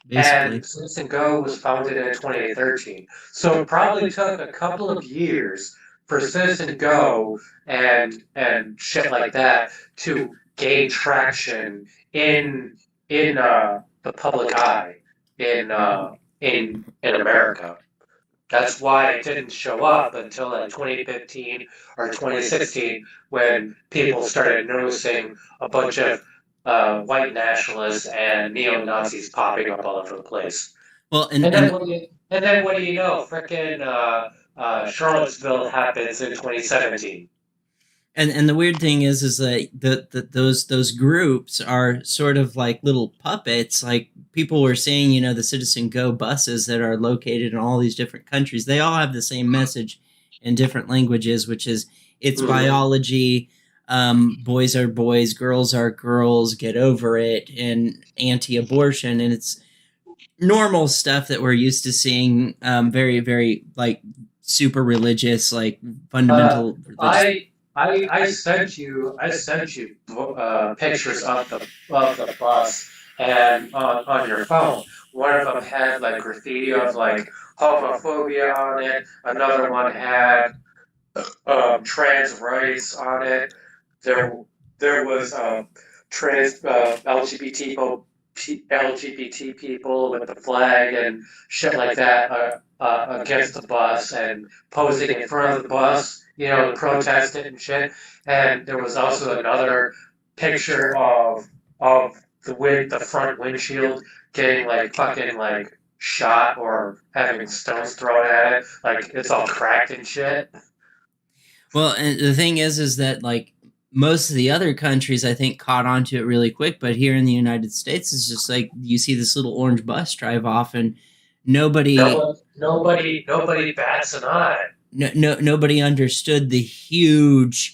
Basically. And CitizenGo was founded in 2013. So it probably took a couple of years for CitizenGo and shit like that to gain traction in the public eye in America. That's why it didn't show up until like 2015 or 2016 when people started noticing a bunch of white nationalists and neo-Nazis popping up all over the place. Well, And then what do you know? Frickin' Charlottesville happens in 2017. And the weird thing is that those groups are sort of like little puppets. Like people were saying, you know, the CitizenGo buses that are located in all these different countries, they all have the same message in different languages, which is it's biology, boys are boys, girls are girls, get over it, and anti-abortion, and it's normal stuff that we're used to seeing. Very, very like super religious, like fundamental. I sent you pictures of the bus and on your phone. One of them had like graffiti of like homophobia on it. Another one had trans rights on it. There was trans LGBT people with the flag and shit like that against the bus and posing in front of the bus, you know, protesting and shit. And there was also another picture of the front windshield getting like fucking like shot or having stones thrown at it, like it's all cracked and shit. Well, and the thing is that like most of the other countries, I think, caught on to it really quick. But here in the United States, it's just like you see this little orange bus drive off, and nobody bats an eye. Nobody understood the huge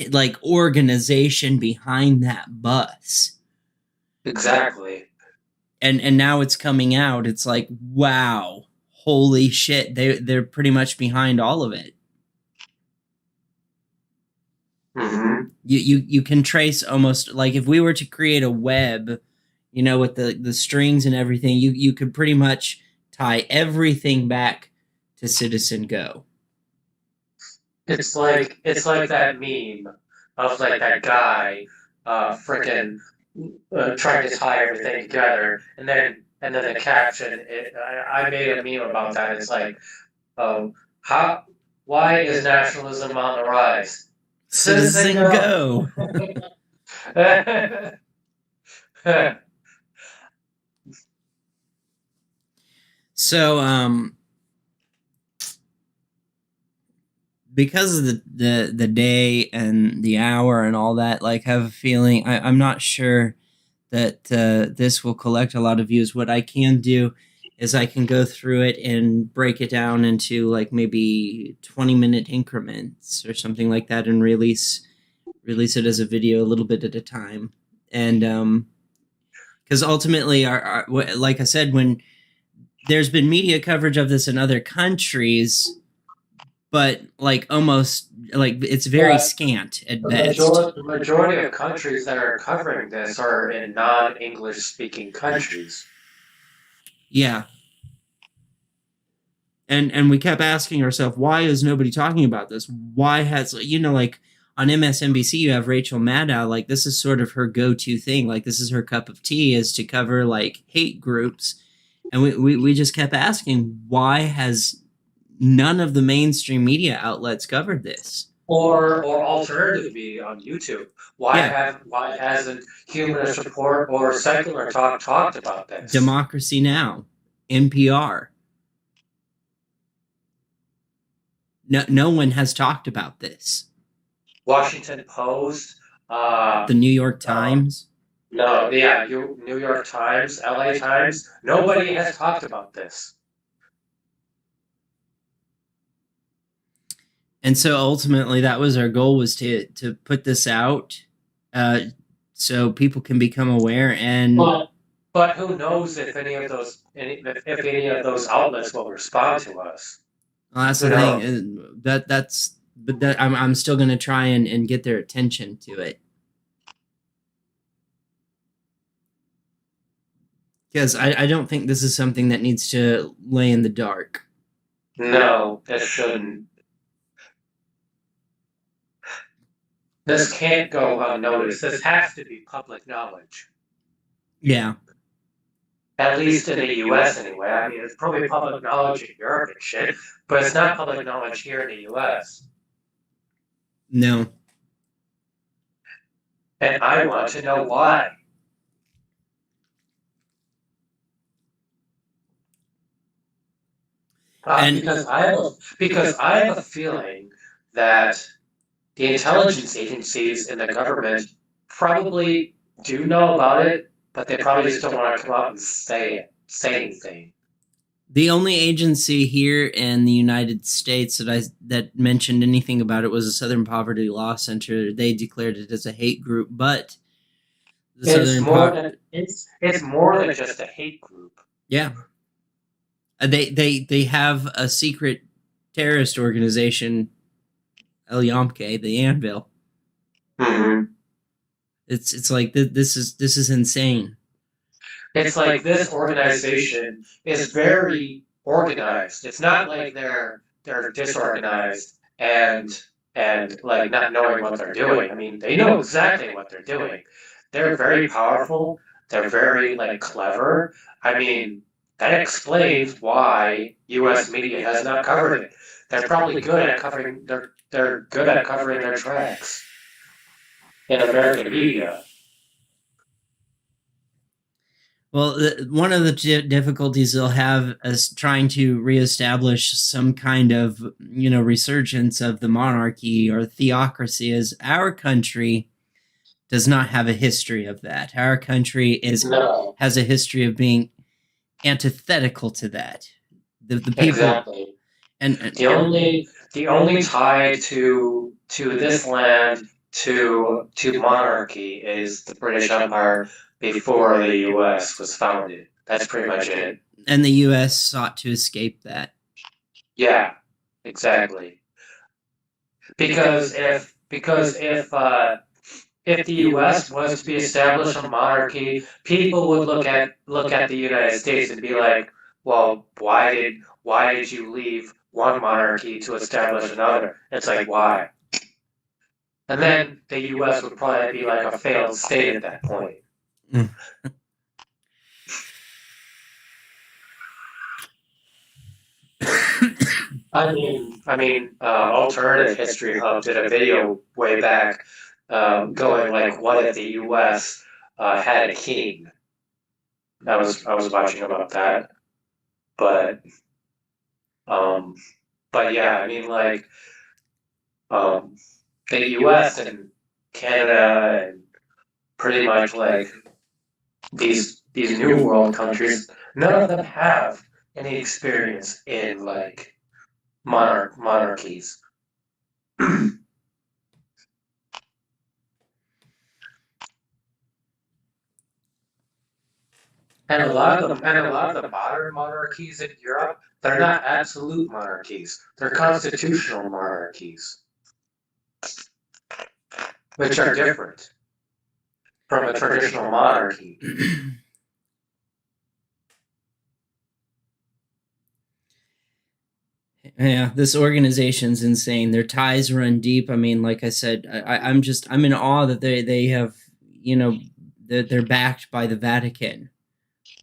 like organization behind that bus. Exactly. And now it's coming out. It's like, wow, holy shit! They're pretty much behind all of it. Mm-hmm. You can trace almost like if we were to create a web, you know, with the strings and everything, you could pretty much tie everything back to CitizenGo. It's like that meme of like that guy freaking trying to tie everything together, and then the caption. I made a meme about that. It's like, why is nationalism on the rise? CitizenGo. So, because of the day and the hour and all that, like, I have a feeling I'm not sure that this will collect a lot of views. What I can do is I can go through it and break it down into like maybe 20-minute increments or something like that, and release it as a video a little bit at a time. And because ultimately, our like I said, when there's been media coverage of this in other countries, but like almost like it's very scant at best. The majority of countries that are covering this are in non-English speaking countries. Yeah. And we kept asking ourselves, why is nobody talking about this? Why has, you know, like on MSNBC, you have Rachel Maddow, like this is sort of her go-to thing. Like this is her cup of tea, is to cover like hate groups. And we just kept asking, why has none of the mainstream media outlets covered this? Or alternative media on YouTube. Why hasn't Humanist Report or Secular Talk talked about this? Democracy Now!, NPR. No one has talked about this. Washington Post. The New York Times. New York Times, LA Times. Nobody has talked about this. And so ultimately, that was our goal, was to put this out, so people can become aware. And but who knows if any of those outlets will respond to us? Well, that's the thing. I'm still going to try and get their attention to it, because I don't think this is something that needs to lay in the dark. No, it shouldn't. This can't go unnoticed. This has to be public knowledge. Yeah. At least in the U.S. anyway. I mean, it's probably public knowledge in Europe and shit, but it's not public knowledge here in the U.S. No. And I want to know why. Because I have a feeling that the intelligence agencies in the government probably do know about it, but they probably just don't want to come out and say anything. The only agency here in the United States that mentioned anything about it was the Southern Poverty Law Center. They declared it as a hate group, but it's more than just a hate group. Yeah. They have a secret terrorist organization, Yunque, the Anvil. Mm-hmm. It's like this is insane. It's like this organization is very organized. It's not like they're disorganized and like not knowing what they're doing. I mean, they know exactly what they're doing. They're very powerful. They're very like clever. I mean, that explains why U.S. media has not covered it. They're probably good at covering. They're good at covering their tracks in American media. Well, one of the difficulties they'll have is trying to reestablish some kind of, resurgence of the monarchy or theocracy, as our country does not have a history of that. Our country has a history of being antithetical to that. The people, exactly. And the only tie to this land to monarchy is the British Empire before the U.S. was founded. That's pretty much it. And the U.S. sought to escape that. Yeah, exactly. Because if the U.S. was to be established a monarchy, people would look at the United States and be like, well, why did you leave one monarchy to establish another? It's like, why? And then the U.S. would probably be like a failed state at that point. I mean, Alternative History Hub did a video way back, going like, what if the U.S. Had a king? I was watching about that, but yeah, I mean, like, the U.S. and Canada and pretty much like these new world countries, none of them have any experience in like monarchies. And a lot of the modern monarchies in Europe, they're not absolute monarchies. They're constitutional monarchies, which are different from a traditional monarchy. Yeah, this organization's insane. Their ties run deep. I mean, like I said, I'm in awe that they have, they're backed by the Vatican.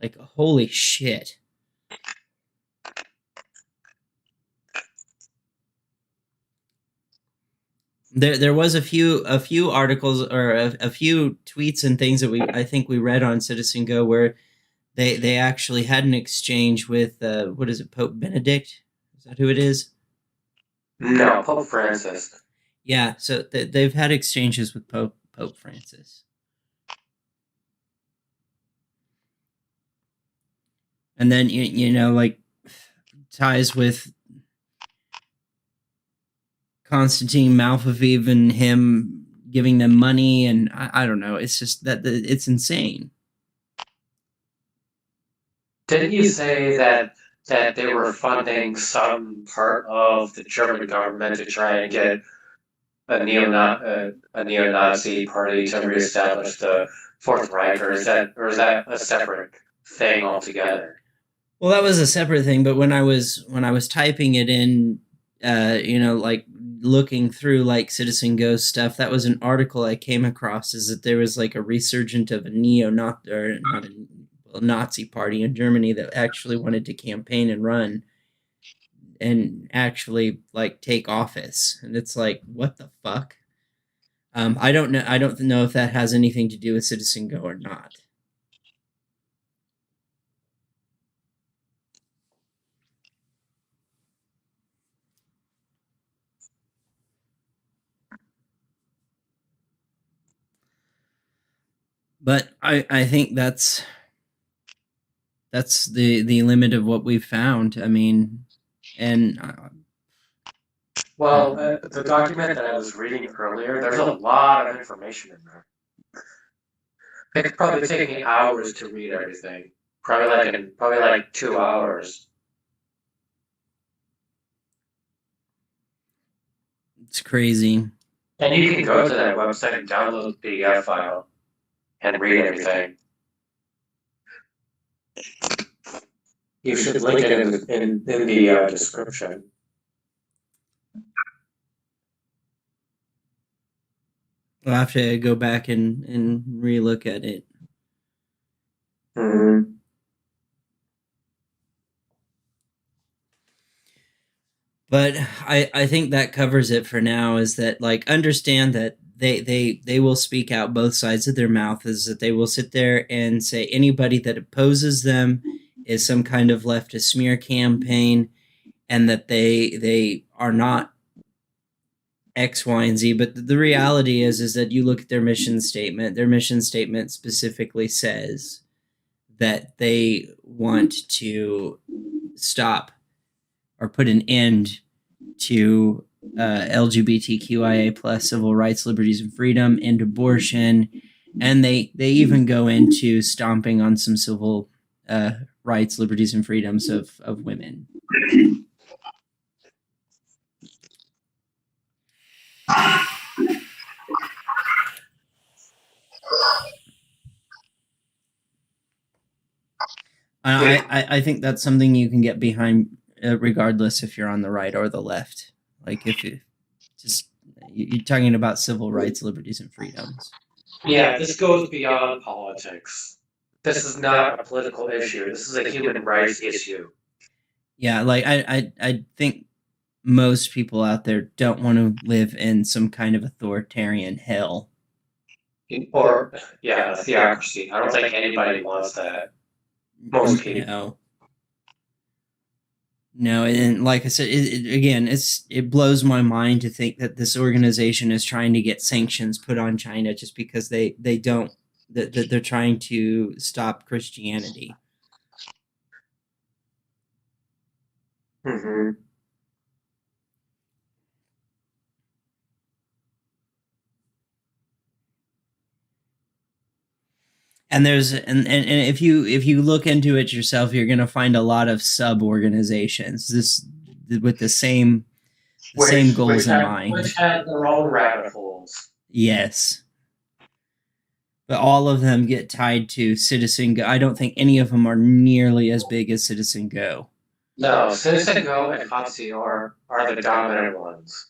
Like, holy shit. There was a few articles or a few tweets and things that I think we read on CitizenGo where they actually had an exchange with what is it, Pope Benedict? Is that who it is? No, Pope Francis. Yeah, so they've had exchanges with Pope Francis. And then, like, ties with Constantine Malfaviv and him giving them money, and I don't know. It's just that it's insane. Didn't you say that they were funding some part of the German government to try and get a neo-Nazi party to reestablish the Fourth Reich, or is that a separate thing altogether? Well, that was a separate thing, but when I was typing it in, like looking through like CitizenGo stuff, that was an article I came across, is that there was like a resurgent of a Nazi party in Germany that actually wanted to campaign and run and actually like take office. And it's like, what the fuck? I don't know. I don't know if that has anything to do with CitizenGo or not. But I think that's the limit of what we've found. I mean, and Well, the document that I was reading earlier, there's a lot of information in there. It could probably take me hours to read everything. Probably like 2 hours. it's crazy. And you can go to that website and download the PDF file and read everything. You should link it in the description. I'll have to go back and relook at it. Mm-hmm. But I think that covers it for now, is that, like, understand that they will speak out both sides of their mouth, is that they will sit there and say anybody that opposes them is some kind of leftist smear campaign, and that they are not X, Y, and Z. But the reality is that you look at their mission statement. Their mission statement specifically says that they want to stop or put an end to LGBTQIA plus civil rights, liberties, and freedom, and abortion. And they even go into stomping on some civil rights, liberties, and freedoms of women. I think that's something you can get behind, regardless if you're on the right or the left. Like, if you're talking about civil rights, liberties, and freedoms. Yeah, this goes beyond politics. This is not a political issue. This is a human rights issue. Yeah, like I think most people out there don't want to live in some kind of authoritarian hell. Or, yeah, a theocracy. I don't think anybody wants that. Most people. No, and like I said, it blows my mind to think that this organization is trying to get sanctions put on China just because they're trying to stop Christianity. Mm-hmm. And there's and if you look into it yourself, you're going to find a lot of sub organizations with the same goals in mind, which have their own rabbit holes. Yes, but all of them get tied to CitizenGo. I don't think any of them are nearly as big as CitizenGo. No, CitizenGo and HazteOir are the dominant ones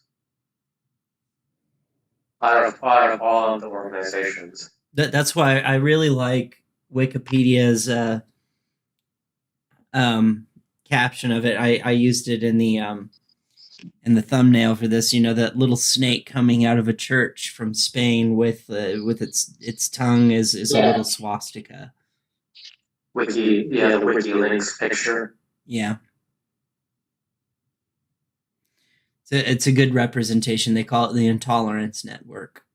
out of all of the organizations. That's why I really like Wikipedia's caption of it. I used it in the thumbnail for this. You know, that little snake coming out of a church from Spain with its tongue is a little swastika. The Wikileaks picture. Yeah. It's a good representation. They call it the Intolerance Network.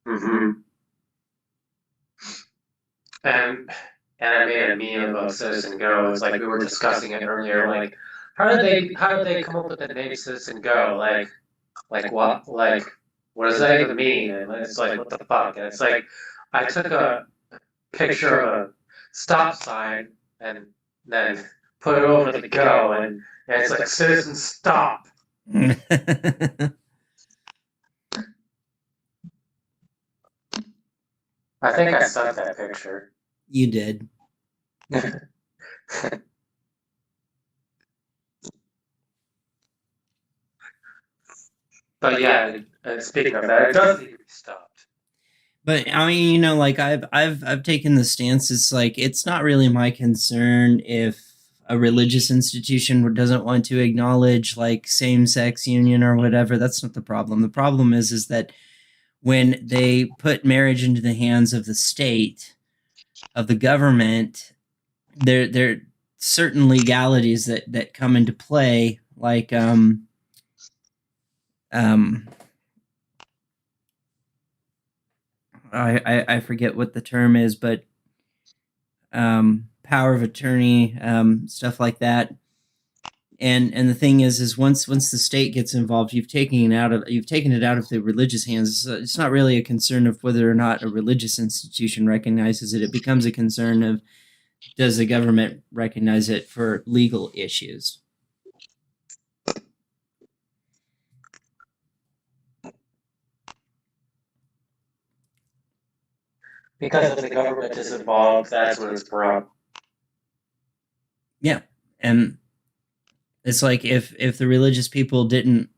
Mm-hmm. And I made a meme about CitizenGo. It's like we were discussing it earlier. Like, how did they come up with the name CitizenGo? Like what? Like, what does that even mean? And it's like, what the fuck? And it's like, I took a picture of a stop sign and then put it over the go, and it's like Citizen Stop. I think I sent that picture. You did. But yeah, speaking of that, it does need to be stopped. But I mean, you know, like I've taken the stance. It's like, it's not really my concern if a religious institution doesn't want to acknowledge like same-sex union or whatever. That's not the problem. The problem is that when they put marriage into the hands of the state, of the government, there are certain legalities that come into play, like I forget what the term is, but power of attorney, stuff like that. And the thing is once the state gets involved, you've taken it out of the religious hands. It's not really a concern of whether or not a religious institution recognizes it. It becomes a concern of, does the government recognize it for legal issues? Because if the government is involved, that's when it's brought. Yeah, and it's like if the religious people didn't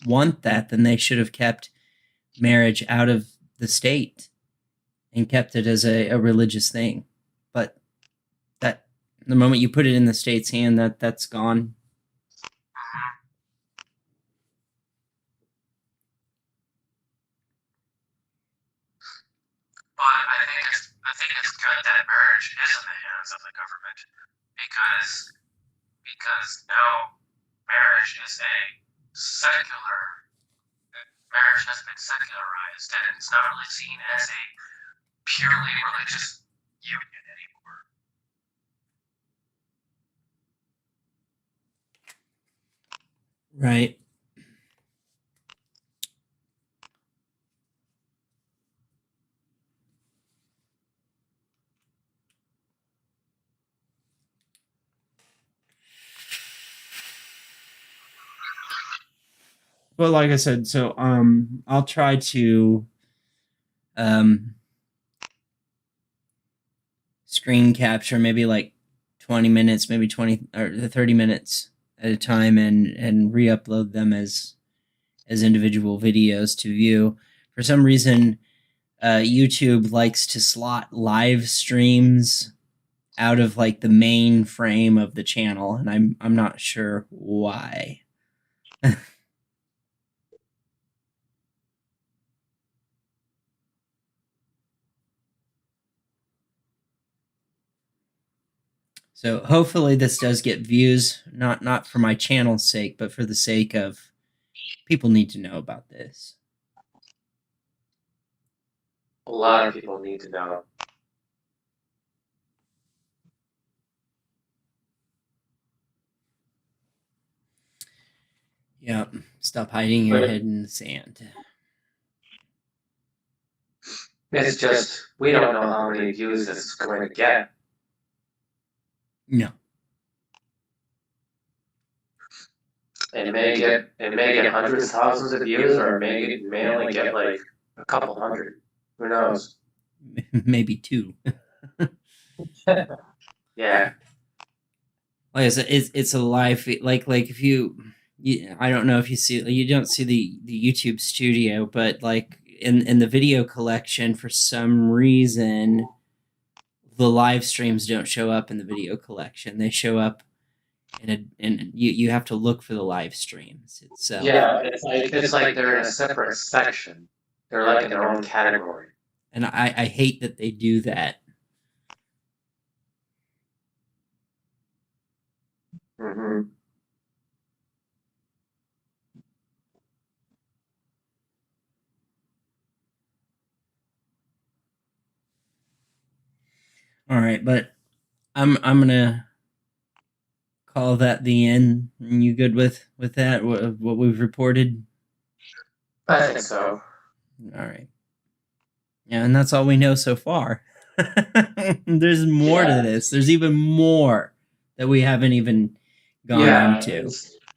want that, then they should have kept marriage out of the state and kept it as a religious thing. But that the moment you put it in the state's hand, that's gone. But I think it's good that marriage is in the hands of the government, because no, marriage is marriage has been secularized, and it's not really seen as a purely religious union anymore. Right. Well, like I said, so I'll try to screen capture maybe like 20 minutes, maybe 20 or 30 minutes at a time, and re-upload them as individual videos to view. For some reason, YouTube likes to slot live streams out of like the main frame of the channel, and I'm not sure why. So hopefully this does get views, not for my channel's sake, but for the sake of people need to know about this. A lot of people need to know. Yeah, stop hiding your head in the sand. It's just, we don't know how many views it's going to get. No. It may get hundreds of thousands of views, or it may only get like a couple hundred. Who knows? Maybe 2. Yeah. Like I said, it's a live feed. Like if you I don't know if you don't see the YouTube studio, but like in the video collection, for some reason the live streams don't show up in the video collection. They show up and you have to look for the live streams itself. Yeah, it's like they're in a separate section. They're like in their own category. And I hate that they do that. Mm-hmm. All right, but I'm gonna call that the end. You good with that? What we've reported? I think so. All right. Yeah, and that's all we know so far. There's more to this. There's even more that we haven't even gone into.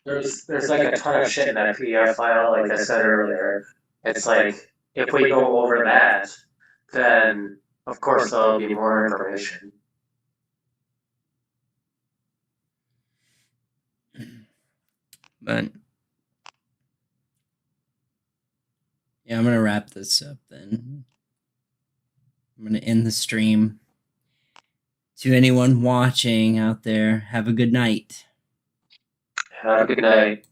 There's like a ton of shit in that PDF file, like I said earlier. It's like, if we go over that, then of course there'll be more information. But yeah, I'm gonna wrap this up then. I'm gonna end the stream To anyone watching out there, have a good night. Have a good night.